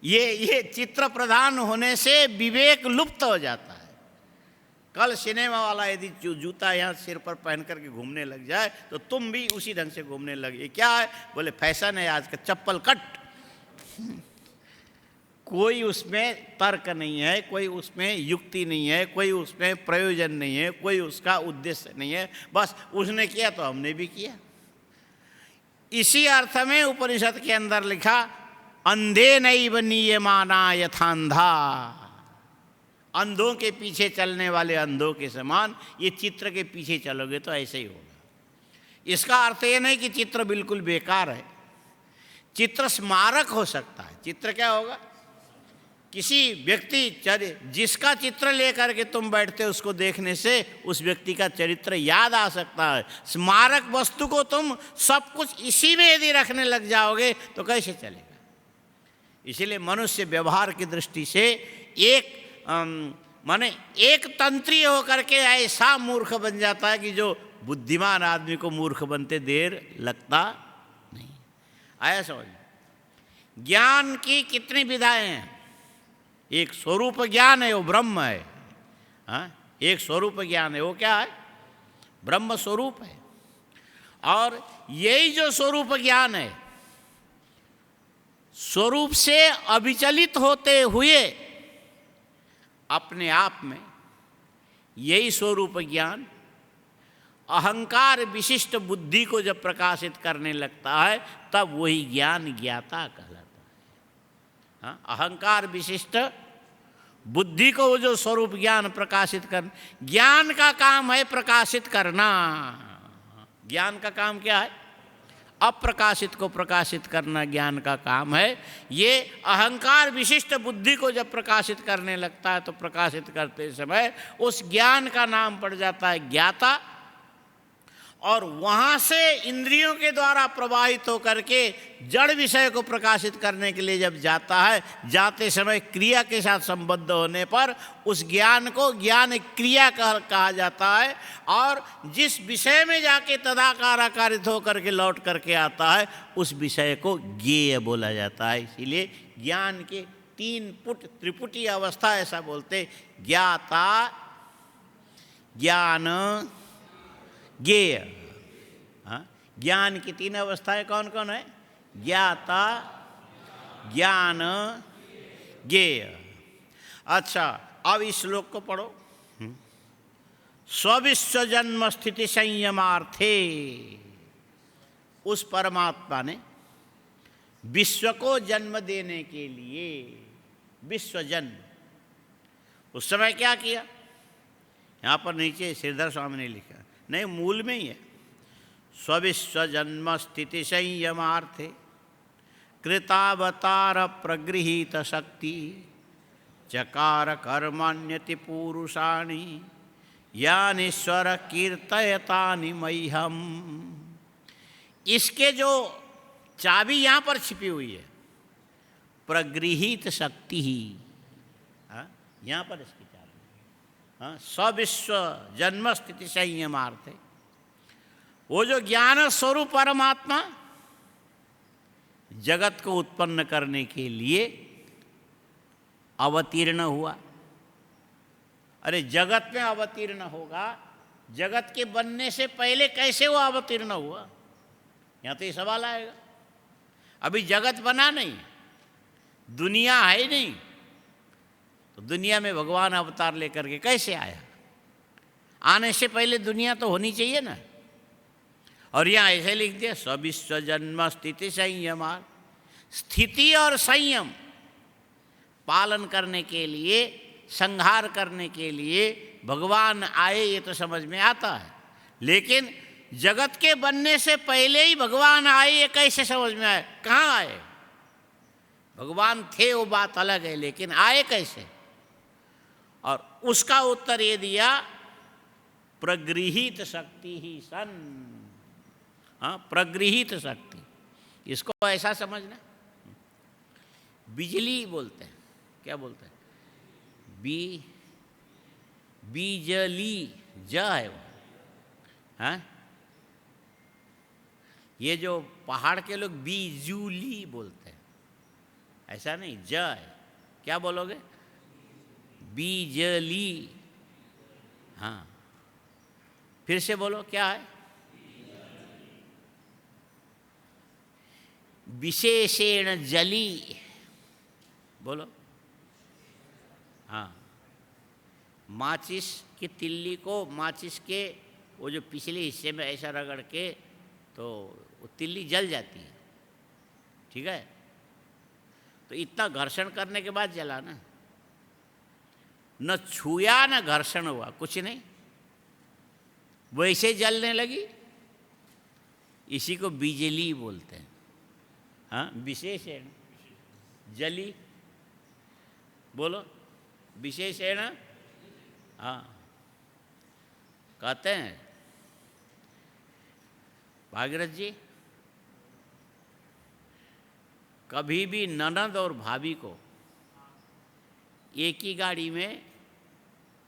ये चित्र प्रधान होने से विवेक लुप्त हो जाता है। कल सिनेमा वाला यदि जूता यहाँ सिर पर पहन करके घूमने लग जाए तो तुम भी उसी ढंग से घूमने लगे। क्या है? बोले फैशन है आज का, चप्पल कट। कोई उसमें तर्क नहीं है, कोई उसमें युक्ति नहीं है, कोई उसमें प्रयोजन नहीं है, कोई उसका उद्देश्य नहीं है। बस उसने किया तो हमने भी किया। इसी अर्थ में उपनिषद के अंदर लिखा, अंधे नैव नीयमाना यथांधा। अंधों के पीछे चलने वाले अंधों के समान ये चित्र के पीछे चलोगे तो ऐसे ही होगा। इसका अर्थ ये नहीं कि चित्र बिल्कुल बेकार है। चित्र स्मारक हो सकता है। चित्र क्या होगा? किसी व्यक्ति, जिसका चित्र लेकर के तुम बैठते हो उसको देखने से उस व्यक्ति का चरित्र याद आ सकता है। स्मारक वस्तु को तुम सब कुछ इसी में यदि रखने लग जाओगे तो कैसे चलेगा? इसीलिए मनुष्य व्यवहार की दृष्टि से एक तंत्री होकर के ऐसा मूर्ख बन जाता है कि जो बुद्धिमान आदमी को मूर्ख बनते देर लगता नहीं। आया समझ? ज्ञान की कितनी विधाएं हैं? एक स्वरूप ज्ञान है, वो ब्रह्म है। हाँ, एक स्वरूप ज्ञान है, वो क्या है? ब्रह्म स्वरूप है। और यही जो स्वरूप ज्ञान है, स्वरूप से अविचलित होते हुए अपने आप में यही स्वरूप ज्ञान अहंकार विशिष्ट बुद्धि को जब प्रकाशित करने लगता है तब वही ज्ञान ज्ञाता कहलाता है। हाँ, अहंकार विशिष्ट बुद्धि को वो जो स्वरूप ज्ञान प्रकाशित कर, ज्ञान का काम है प्रकाशित करना। ज्ञान का काम क्या है? अप्रकाशित को प्रकाशित करना ज्ञान का काम है। ये अहंकार विशिष्ट बुद्धि को जब प्रकाशित करने लगता है तो प्रकाशित करते समय उस ज्ञान का नाम पड़ जाता है ज्ञाता। और वहाँ से इंद्रियों के द्वारा प्रवाहित होकर के जड़ विषय को प्रकाशित करने के लिए जब जाता है, जाते समय क्रिया के साथ संबद्ध होने पर उस ज्ञान को ज्ञान क्रिया कहा जाता है। और जिस विषय में जाके तदाकार आकारित होकर के लौट करके आता है उस विषय को ज्ञेय बोला जाता है। इसीलिए ज्ञान के तीन पुट त्रिपुटी अवस्था ऐसा बोलते, ज्ञाता, ज्ञान, ज्ञेय। हाँ, ज्ञान की तीन अवस्थाएं कौन कौन है? ज्ञाता, ज्ञान, ज्ञेय। अच्छा, अब इस श्लोक को पढ़ो। स्विश्व जन्म स्थिति संयमार्थे, उस परमात्मा ने विश्व को जन्म देने के लिए, विश्व जन्म, उस समय क्या किया? यहाँ पर नीचे श्रीधर स्वामी ने लिखा, नहीं मूल में ही है, स्विश्व जन्म स्थिति संयमार्थे कृतावतार प्रगृहीत शक्ति चकार कर्माण्यति पुरुषाणि यानीश्वर कीर्तयतानि मह्यम। इसके जो चाबी यहाँ पर छिपी हुई है, प्रगृहीत शक्ति ही, यहाँ पर इसकी चाबी, स्विश्व जन्म स्थिति संयमार्थे, वो जो ज्ञान स्वरूप परमात्मा जगत को उत्पन्न करने के लिए अवतीर्ण हुआ। अरे जगत में अवतीर्ण होगा, जगत के बनने से पहले कैसे वो अवतीर्ण हुआ? यहाँ तो ये सवाल आएगा। अभी जगत बना नहीं, दुनिया है नहीं, तो दुनिया में भगवान अवतार लेकर के कैसे आया? आने से पहले दुनिया तो होनी चाहिए ना। और यहाँ ऐसे लिख दिया, स्विश्व जन्म स्थिति संयमार्थे, स्थिति और संयम पालन करने के लिए, संहार करने के लिए भगवान आए, ये तो समझ में आता है। लेकिन जगत के बनने से पहले ही भगवान आए, ये कैसे समझ में आए? कहाँ आए? भगवान थे वो बात अलग है, लेकिन आए कैसे? और उसका उत्तर ये दिया, प्रगृहीत शक्ति ही सन। हाँ, प्रगृहीत शक्ति, इसको ऐसा समझना, बिजली बोलते हैं। क्या बोलते हैं? बीजली, ज है वो। हाँ, ये जो पहाड़ के लोग बीजूली बोलते हैं, ऐसा नहीं, ज है। क्या बोलोगे? बीजली। हाँ, फिर से बोलो, क्या है? विशेषेण जली, बोलो। हाँ, माचिस की तिल्ली को माचिस के वो जो पिछले हिस्से में ऐसा रगड़ के तो वो तिल्ली जल जाती है, ठीक है? तो इतना घर्षण करने के बाद जला ना, न छुआ न घर्षण हुआ, कुछ नहीं, वैसे जलने लगी। इसी को बिजली बोलते हैं। हाँ, विशेषण जली, बोलो, विशेषण। हाँ, कहते हैं भागीरथ जी, कभी भी ननद और भाभी को एक ही गाड़ी में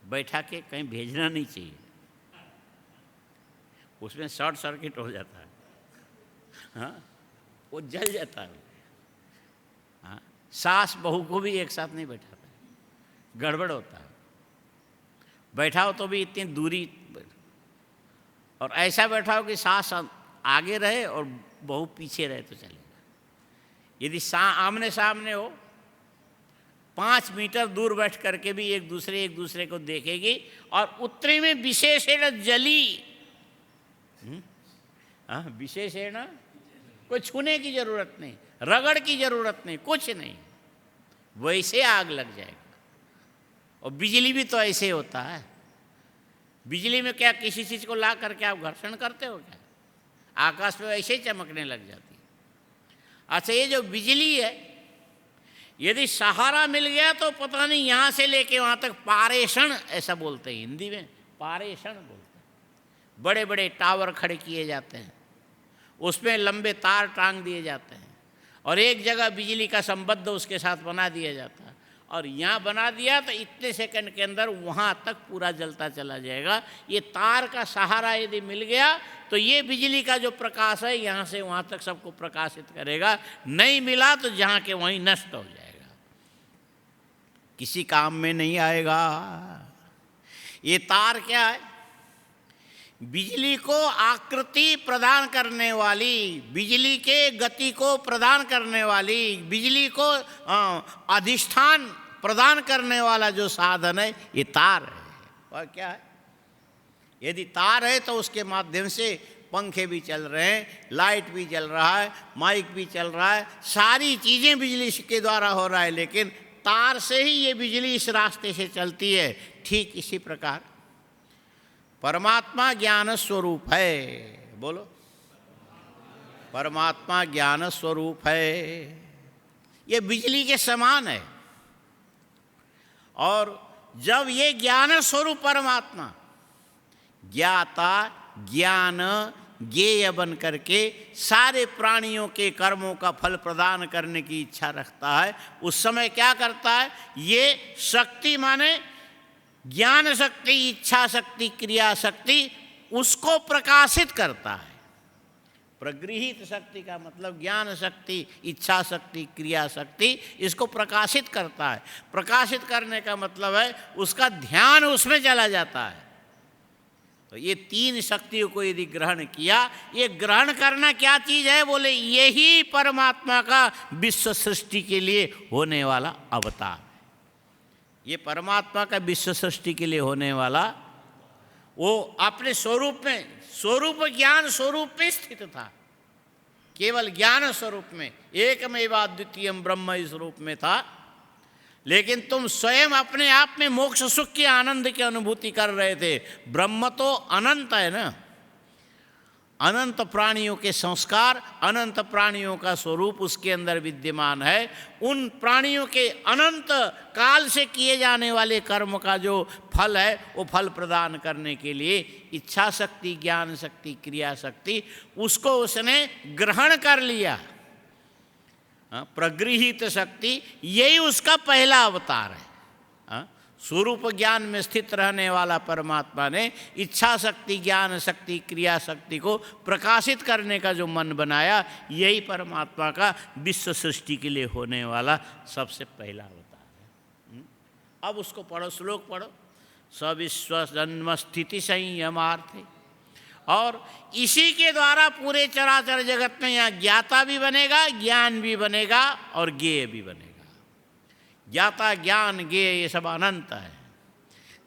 बैठा के कहीं भेजना नहीं चाहिए, उसमें शॉर्ट सर्किट हो जाता है। हाँ, वो जल जाता है। हाँ, सास बहू को भी एक साथ नहीं बैठाता है, गड़बड़ होता है। बैठाओ तो भी इतनी दूरी, और ऐसा बैठाओ कि सास आगे रहे और बहू पीछे रहे तो चलेगा। यदि आमने सामने हो, 5 मीटर दूर बैठ करके भी एक दूसरे को देखेगी। और उत्तरी में विशेषण जली, विशेषण, कोई छूने की जरूरत नहीं, रगड़ की जरूरत नहीं, कुछ नहीं, वैसे आग लग जाएगा। और बिजली भी तो ऐसे होता है। बिजली में क्या किसी चीज़ को ला करके आप घर्षण करते हो क्या? आकाश में ऐसे ही चमकने लग जाती है। अच्छा, ये जो बिजली है, यदि सहारा मिल गया तो पता नहीं यहाँ से लेके वहाँ तक पारेषण, ऐसा बोलते हैं हिंदी में, पारेषण बोलते हैं। बड़े बड़े टावर खड़े किए जाते हैं, उसमें लंबे तार टांग दिए जाते हैं और एक जगह बिजली का संबंध उसके साथ बना दिया जाता है, और यहाँ बना दिया तो इतने सेकंड के अंदर वहाँ तक पूरा जलता चला जाएगा। ये तार का सहारा यदि मिल गया तो ये बिजली का जो प्रकाश है यहाँ से वहाँ तक सबको प्रकाशित करेगा, नहीं मिला तो जहाँ के वहीं नष्ट हो जाएगा, किसी काम में नहीं आएगा। ये तार क्या है? बिजली को आकृति प्रदान करने वाली, बिजली के गति को प्रदान करने वाली, बिजली को अधिष्ठान प्रदान करने वाला जो साधन है ये तार है। और क्या है? यदि तार है तो उसके माध्यम से पंखे भी चल रहे हैं, लाइट भी चल रहा है, माइक भी चल रहा है, सारी चीज़ें बिजली के द्वारा हो रहा है, लेकिन तार से ही ये बिजली इस रास्ते से चलती है। ठीक इसी प्रकार परमात्मा ज्ञान स्वरूप है। बोलो, परमात्मा ज्ञान स्वरूप है, ये बिजली के समान है। और जब ये ज्ञान स्वरूप परमात्मा ज्ञाता ज्ञान ज्ञेय बन करके सारे प्राणियों के कर्मों का फल प्रदान करने की इच्छा रखता है, उस समय क्या करता है? ये शक्ति माने ज्ञान शक्ति, इच्छा शक्ति, क्रिया शक्ति उसको प्रकाशित करता है। प्रगृहित शक्ति का मतलब ज्ञान शक्ति, इच्छा शक्ति, क्रिया शक्ति, इसको प्रकाशित करता है। प्रकाशित करने का मतलब है उसका ध्यान उसमें चला जाता है। तो ये तीन शक्तियों को यदि ग्रहण किया, ये ग्रहण करना क्या चीज़ है? बोले यही परमात्मा का विश्व सृष्टि के लिए होने वाला अवतार है। ये परमात्मा का विश्व सृष्टि के लिए होने वाला, वो अपने स्वरूप में, स्वरूप ज्ञान स्वरूप में स्थित था, केवल ज्ञान स्वरूप में, एकमेव अद्वितीयम ब्रह्म इस रूप में था। लेकिन तुम स्वयं अपने आप में मोक्ष सुख के आनंद की अनुभूति कर रहे थे। ब्रह्म तो अनंत है ना, अनंत प्राणियों के संस्कार, अनंत प्राणियों का स्वरूप उसके अंदर विद्यमान है। उन प्राणियों के अनंत काल से किए जाने वाले कर्म का जो फल है, वो फल प्रदान करने के लिए इच्छा शक्ति, ज्ञान शक्ति, क्रिया शक्ति, उसको उसने ग्रहण कर लिया। प्रगृहित शक्ति यही उसका पहला अवतार है। स्वरूप ज्ञान में स्थित रहने वाला परमात्मा ने इच्छा शक्ति, ज्ञान शक्ति, क्रिया शक्ति को प्रकाशित करने का जो मन बनाया, यही परमात्मा का विश्व सृष्टि के लिए होने वाला सबसे पहला अवतार है। अब उसको पढ़ो, श्लोक पढ़ो। सविश्व जन्म स्थिति संयमार्थे, और इसी के द्वारा पूरे चराचर जगत में यहाँ ज्ञाता भी बनेगा, ज्ञान भी बनेगा और ज्ञेय भी बनेगा। ज्ञाता, ज्ञान, ज्ञेय ये सब अनंत है।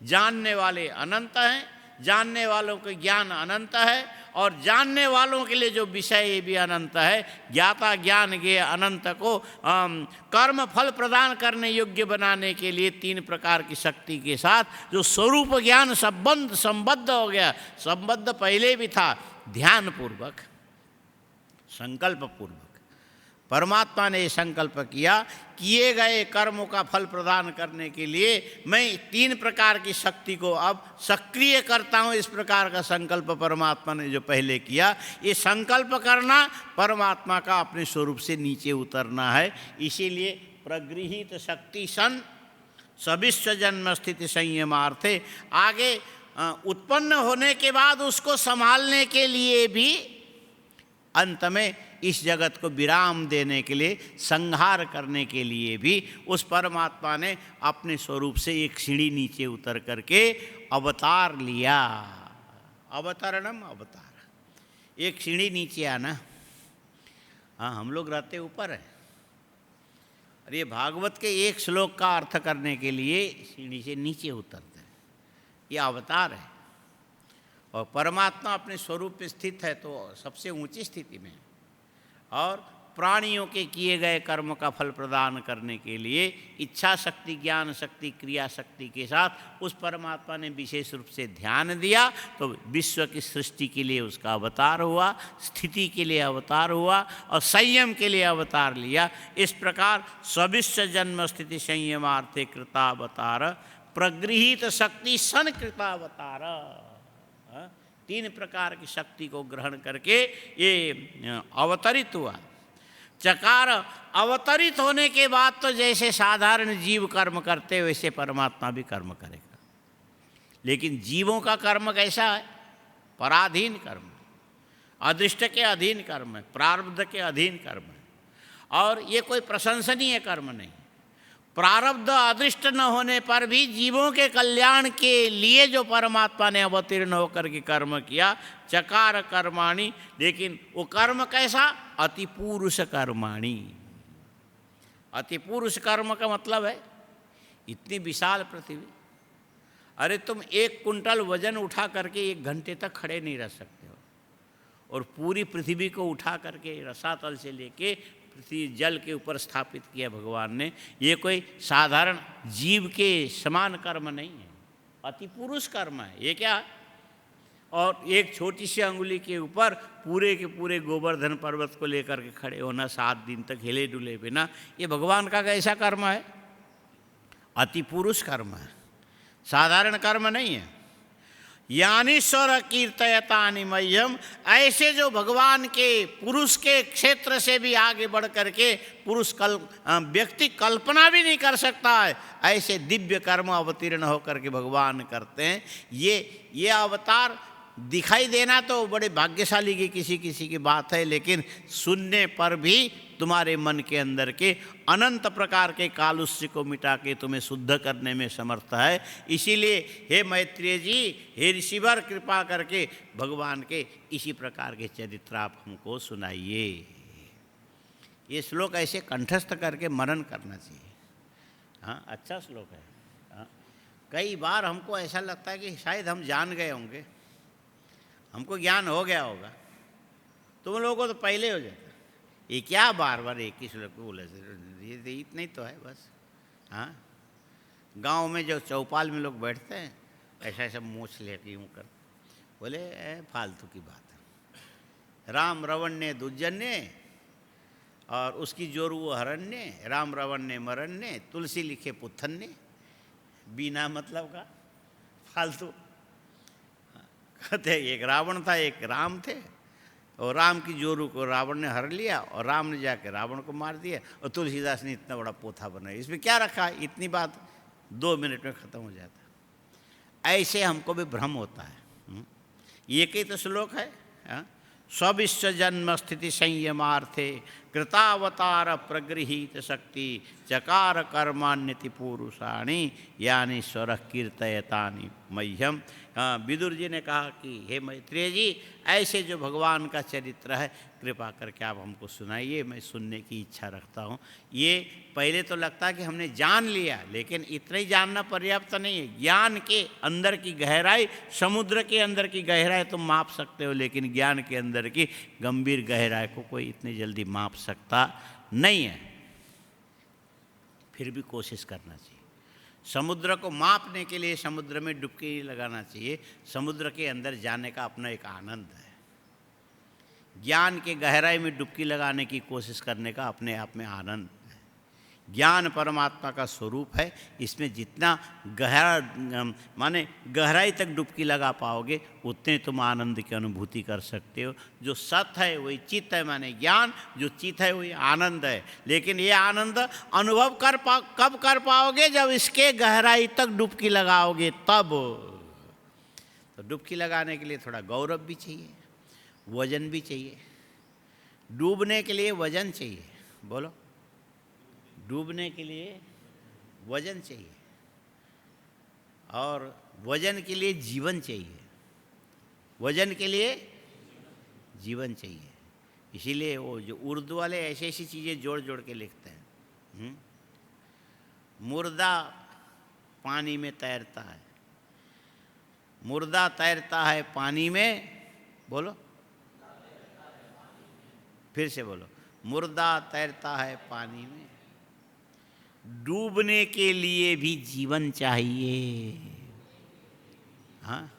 जानने वाले अनंत हैं, जानने वालों के ज्ञान अनंत है, और जानने वालों के लिए जो विषय ये भी अनंत है। ज्ञाता, ज्ञान, ज्ञेय अनंत को कर्म फल प्रदान करने योग्य बनाने के लिए तीन प्रकार की शक्ति के साथ जो स्वरूप ज्ञान संबद्ध हो गया। संबद्ध पहले भी था, ध्यान पूर्वक, संकल्प पूर्वक परमात्मा ने संकल्प किया, किए गए कर्मों का फल प्रदान करने के लिए मैं तीन प्रकार की शक्ति को अब सक्रिय करता हूँ। इस प्रकार का संकल्प परमात्मा ने जो पहले किया, ये संकल्प करना परमात्मा का अपने स्वरूप से नीचे उतरना है। इसीलिए प्रगृहित शक्ति सन सविश्व जन्म स्थिति संयमार्थे, आगे उत्पन्न होने के बाद उसको संभालने के लिए भी अंत में इस जगत को विराम देने के लिए, संहार करने के लिए भी उस परमात्मा ने अपने स्वरूप से एक सीढ़ी नीचे उतर करके अवतार लिया। अवतरणम अवतार, एक सीढ़ी नीचे आना। हाँ, हम लोग रहते ऊपर है, और ये भागवत के एक श्लोक का अर्थ करने के लिए सीढ़ी से नीचे उतरते हैं। ये अवतार है, और परमात्मा अपने स्वरूप में स्थित है तो सबसे ऊंची स्थिति में, और प्राणियों के किए गए कर्म का फल प्रदान करने के लिए इच्छा शक्ति, ज्ञान शक्ति, क्रिया शक्ति के साथ उस परमात्मा ने विशेष रूप से ध्यान दिया, तो विश्व की सृष्टि के लिए उसका अवतार हुआ, स्थिति के लिए अवतार हुआ, और संयम के लिए अवतार लिया। इस प्रकार सविश्व जन्म स्थिति संयमार्थे कृतावतार, प्रगृहित शक्ति सन कृतावतार। तीन प्रकार की शक्ति को ग्रहण करके ये अवतरित हुआ। चकार अवतरित होने के बाद तो जैसे साधारण जीव कर्म करते वैसे परमात्मा भी कर्म करेगा, लेकिन जीवों का कर्म कैसा है? पराधीन कर्म, अदृष्ट के अधीन कर्म है, प्रारब्ध के अधीन कर्म है, और ये कोई प्रशंसनीय कर्म नहीं। प्रारब्ध अदृष्ट न होने पर भी जीवों के कल्याण के लिए जो परमात्मा ने अवतीर्ण होकर के कर्म किया, चकार कर्माणि, लेकिन वो कर्म कैसा? अति पुरुष कर्माणि। अति पुरुष कर्म का मतलब है इतनी विशाल पृथ्वी, अरे तुम 1 कुंटल वजन उठा करके 1 घंटे तक खड़े नहीं रह सकते हो, और पूरी पृथ्वी को उठा करके रसातल से लेके पृथ्वी जल के ऊपर स्थापित किया भगवान ने। ये कोई साधारण जीव के समान कर्म नहीं है, अति पुरुष कर्म है ये। क्या? और एक छोटी सी अंगुली के ऊपर पूरे के पूरे गोवर्धन पर्वत को लेकर के खड़े होना 7 दिन तक हिले डुले बिना, ये भगवान का कैसा कर्म है? अति पुरुष कर्म है, साधारण कर्म नहीं है। यानी स्वर कीर्तयतानि मह्यम, ऐसे जो भगवान के पुरुष के क्षेत्र से भी आगे बढ़ करके पुरुष व्यक्ति कल्पना भी नहीं कर सकता है, ऐसे दिव्य कर्म अवतीर्ण होकर के भगवान करते हैं। ये अवतार दिखाई देना तो बड़े भाग्यशाली की किसी की बात है, लेकिन सुनने पर भी तुम्हारे मन के अंदर के अनंत प्रकार के कालुष्य को मिटा के तुम्हें शुद्ध करने में समर्थ है। इसीलिए हे मैत्रेय जी, हे ऋषिवर, कृपा करके भगवान के इसी प्रकार के चरित्र आप हमको सुनाइए। ये श्लोक ऐसे कंठस्थ करके मनन करना चाहिए। हाँ, अच्छा श्लोक है। हाँ, कई बार हमको ऐसा लगता है कि शायद हम जान गए होंगे, हमको ज्ञान हो गया होगा, तुम लोगों को तो पहले हो जाता। ये क्या बार बार एक ही श्लोक बोले, ये इतना ही तो है बस। हाँ, गांव में जो चौपाल में लोग बैठते हैं ऐसा ऐसा मूछ लेके यूँ कर बोले, फालतू की बात है। राम रावण ने दुर्जन ने, और उसकी जोरू वो हरण ने, राम रावण ने मरण ने, तुलसी लिखे पुत्थन ने, बिना मतलब का फालतू। कहते एक रावण था, एक राम थे, और राम की जोरू को रावण ने हर लिया और राम ने जाके रावण को मार दिया, और तुलसीदास ने इतना बड़ा पोथा बनाया। इसमें क्या रखा? इतनी बात 2 मिनट में ख़त्म हो जाता। ऐसे हमको भी भ्रम होता है। ये कई तो श्लोक है। स्विश्व जन्म स्थिति संयमार्थे कृतावतार प्रगृहीत शक्ति चकार कर्मान्यति पुरुषाणि यानी स्वर कीर्तयतानि मह्यम। विदुर जी ने कहा कि हे मैत्रेय जी, ऐसे जो भगवान का चरित्र है कृपा करके आप हमको सुनाइए, मैं सुनने की इच्छा रखता हूँ। ये पहले तो लगता है कि हमने जान लिया, लेकिन इतना ही जानना पर्याप्त नहीं है। ज्ञान के अंदर की गहराई, समुद्र के अंदर की गहराई तुम माप सकते हो, लेकिन ज्ञान के अंदर की गंभीर गहराई को कोई इतनी जल्दी माप सकता नहीं है। फिर भी कोशिश करना चाहिए। समुद्र को मापने के लिए समुद्र में डुबकी लगाना चाहिए। समुद्र के अंदर जाने का अपना एक आनंद है। ज्ञान के गहराई में डुबकी लगाने की कोशिश करने का अपने आप में आनंद है। ज्ञान परमात्मा का स्वरूप है। इसमें जितना गहरा माने गहराई तक डुबकी लगा पाओगे उतने तुम आनंद की अनुभूति कर सकते हो। जो सत्य है वही चित्त है, माने ज्ञान, जो चित्त है वही आनंद है। लेकिन ये आनंद अनुभव कब कर पाओगे? जब इसके गहराई तक डुबकी लगाओगे तब। तो डुबकी लगाने के लिए थोड़ा गौरव भी चाहिए, वजन भी चाहिए। डूबने के लिए वजन चाहिए। बोलो, डूबने के लिए वजन चाहिए, और वजन के लिए जीवन चाहिए। वजन के लिए जीवन चाहिए। इसीलिए वो जो उर्दू वाले ऐसी ऐसी चीज़ें जोड़ जोड़ के लिखते हैं। मुर्दा पानी में तैरता है, मुर्दा तैरता है पानी में। बोलो, फिर से बोलो, मुर्दा तैरता है पानी में। डूबने के लिए भी जीवन चाहिए। हाँ,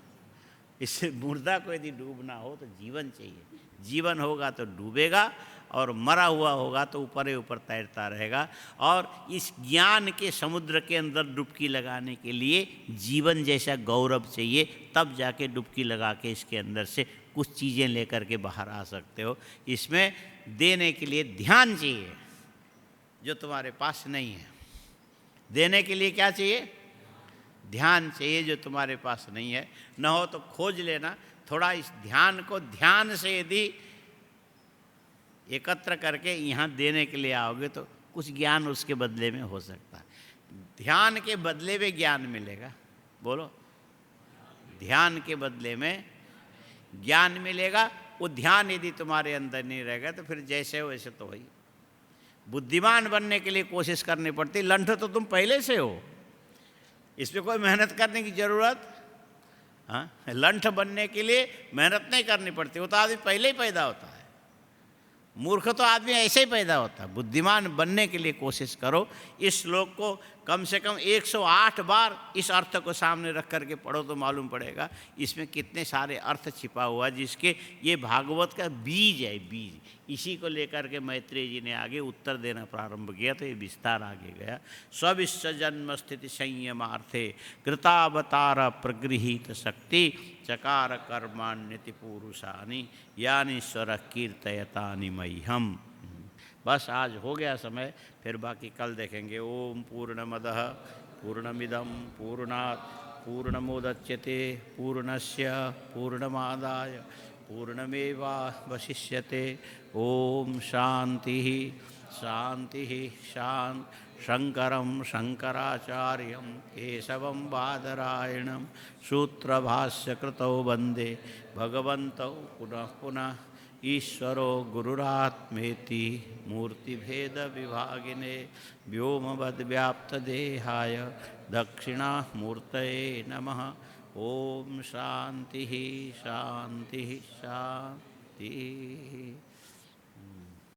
इससे मुर्दा को यदि डूबना हो तो जीवन चाहिए। जीवन होगा तो डूबेगा, और मरा हुआ होगा तो ऊपर ही ऊपर तैरता रहेगा। और इस ज्ञान के समुद्र के अंदर डुबकी लगाने के लिए जीवन जैसा गौरव चाहिए, तब जाके डुबकी लगा के इसके अंदर से कुछ चीज़ें लेकर के बाहर आ सकते हो। इसमें देने के लिए ध्यान चाहिए जो तुम्हारे पास नहीं है। देने के लिए क्या चाहिए? ध्यान चाहिए जो तुम्हारे पास नहीं है। न हो तो खोज लेना। थोड़ा इस ध्यान को ध्यान से यदि एकत्र करके यहाँ देने के लिए आओगे तो कुछ ज्ञान उसके बदले में हो सकता है। ध्यान के बदले में ज्ञान मिलेगा। बोलो, ध्यान के बदले में ज्ञान मिलेगा। वो ध्यान यदि तुम्हारे अंदर नहीं रहेगा तो फिर जैसे हो वैसे तो वही। बुद्धिमान बनने के लिए कोशिश करनी पड़ती, लंठ तो तुम पहले से हो, इसमें कोई मेहनत करने की ज़रूरत। हाँ, लंठ बनने के लिए मेहनत नहीं करनी पड़ती, वो तो आदमी पहले ही पैदा होता है। मूर्ख तो आदमी ऐसे ही पैदा होता है। बुद्धिमान बनने के लिए कोशिश करो। इस श्लोक को कम से कम 108 बार इस अर्थ को सामने रख करके पढ़ो तो मालूम पड़ेगा इसमें कितने सारे अर्थ छिपा हुआ, जिसके ये भागवत का बीज है, बीज। इसी को लेकर के मैत्रेय जी ने आगे उत्तर देना प्रारंभ किया तो ये विस्तार आगे गया। स्विश्व जन्म स्थिति संयमार्थे कृतावतार प्रगृहीत शक्ति चकार कर्माण्यति पुरुषानि यानि स्वर कीर्तयतानि मह्यम। बस आज हो गया समय, फिर बाकी कल देखेंगे। ओम पूर्णमदः पूर्णमिदं पूर्णात् पूर्णमुदच्यते पूर्णस्य पूर्णमादाय पूर्णमेवावशिष्यते। ओम शांति शांति शांति। शंकरं शंकराचार्यं केशवं बादरायणं सूत्रभाष्यकृतौ वन्दे भगवन्तौ पुनः पुनः। ईश्वरो गुरुरात्मेति मूर्तिभेद विभागिने व्योमवद्व्याप्तदेहाय दक्षिणामूर्तये नमः। ओम शांति शांति शांति।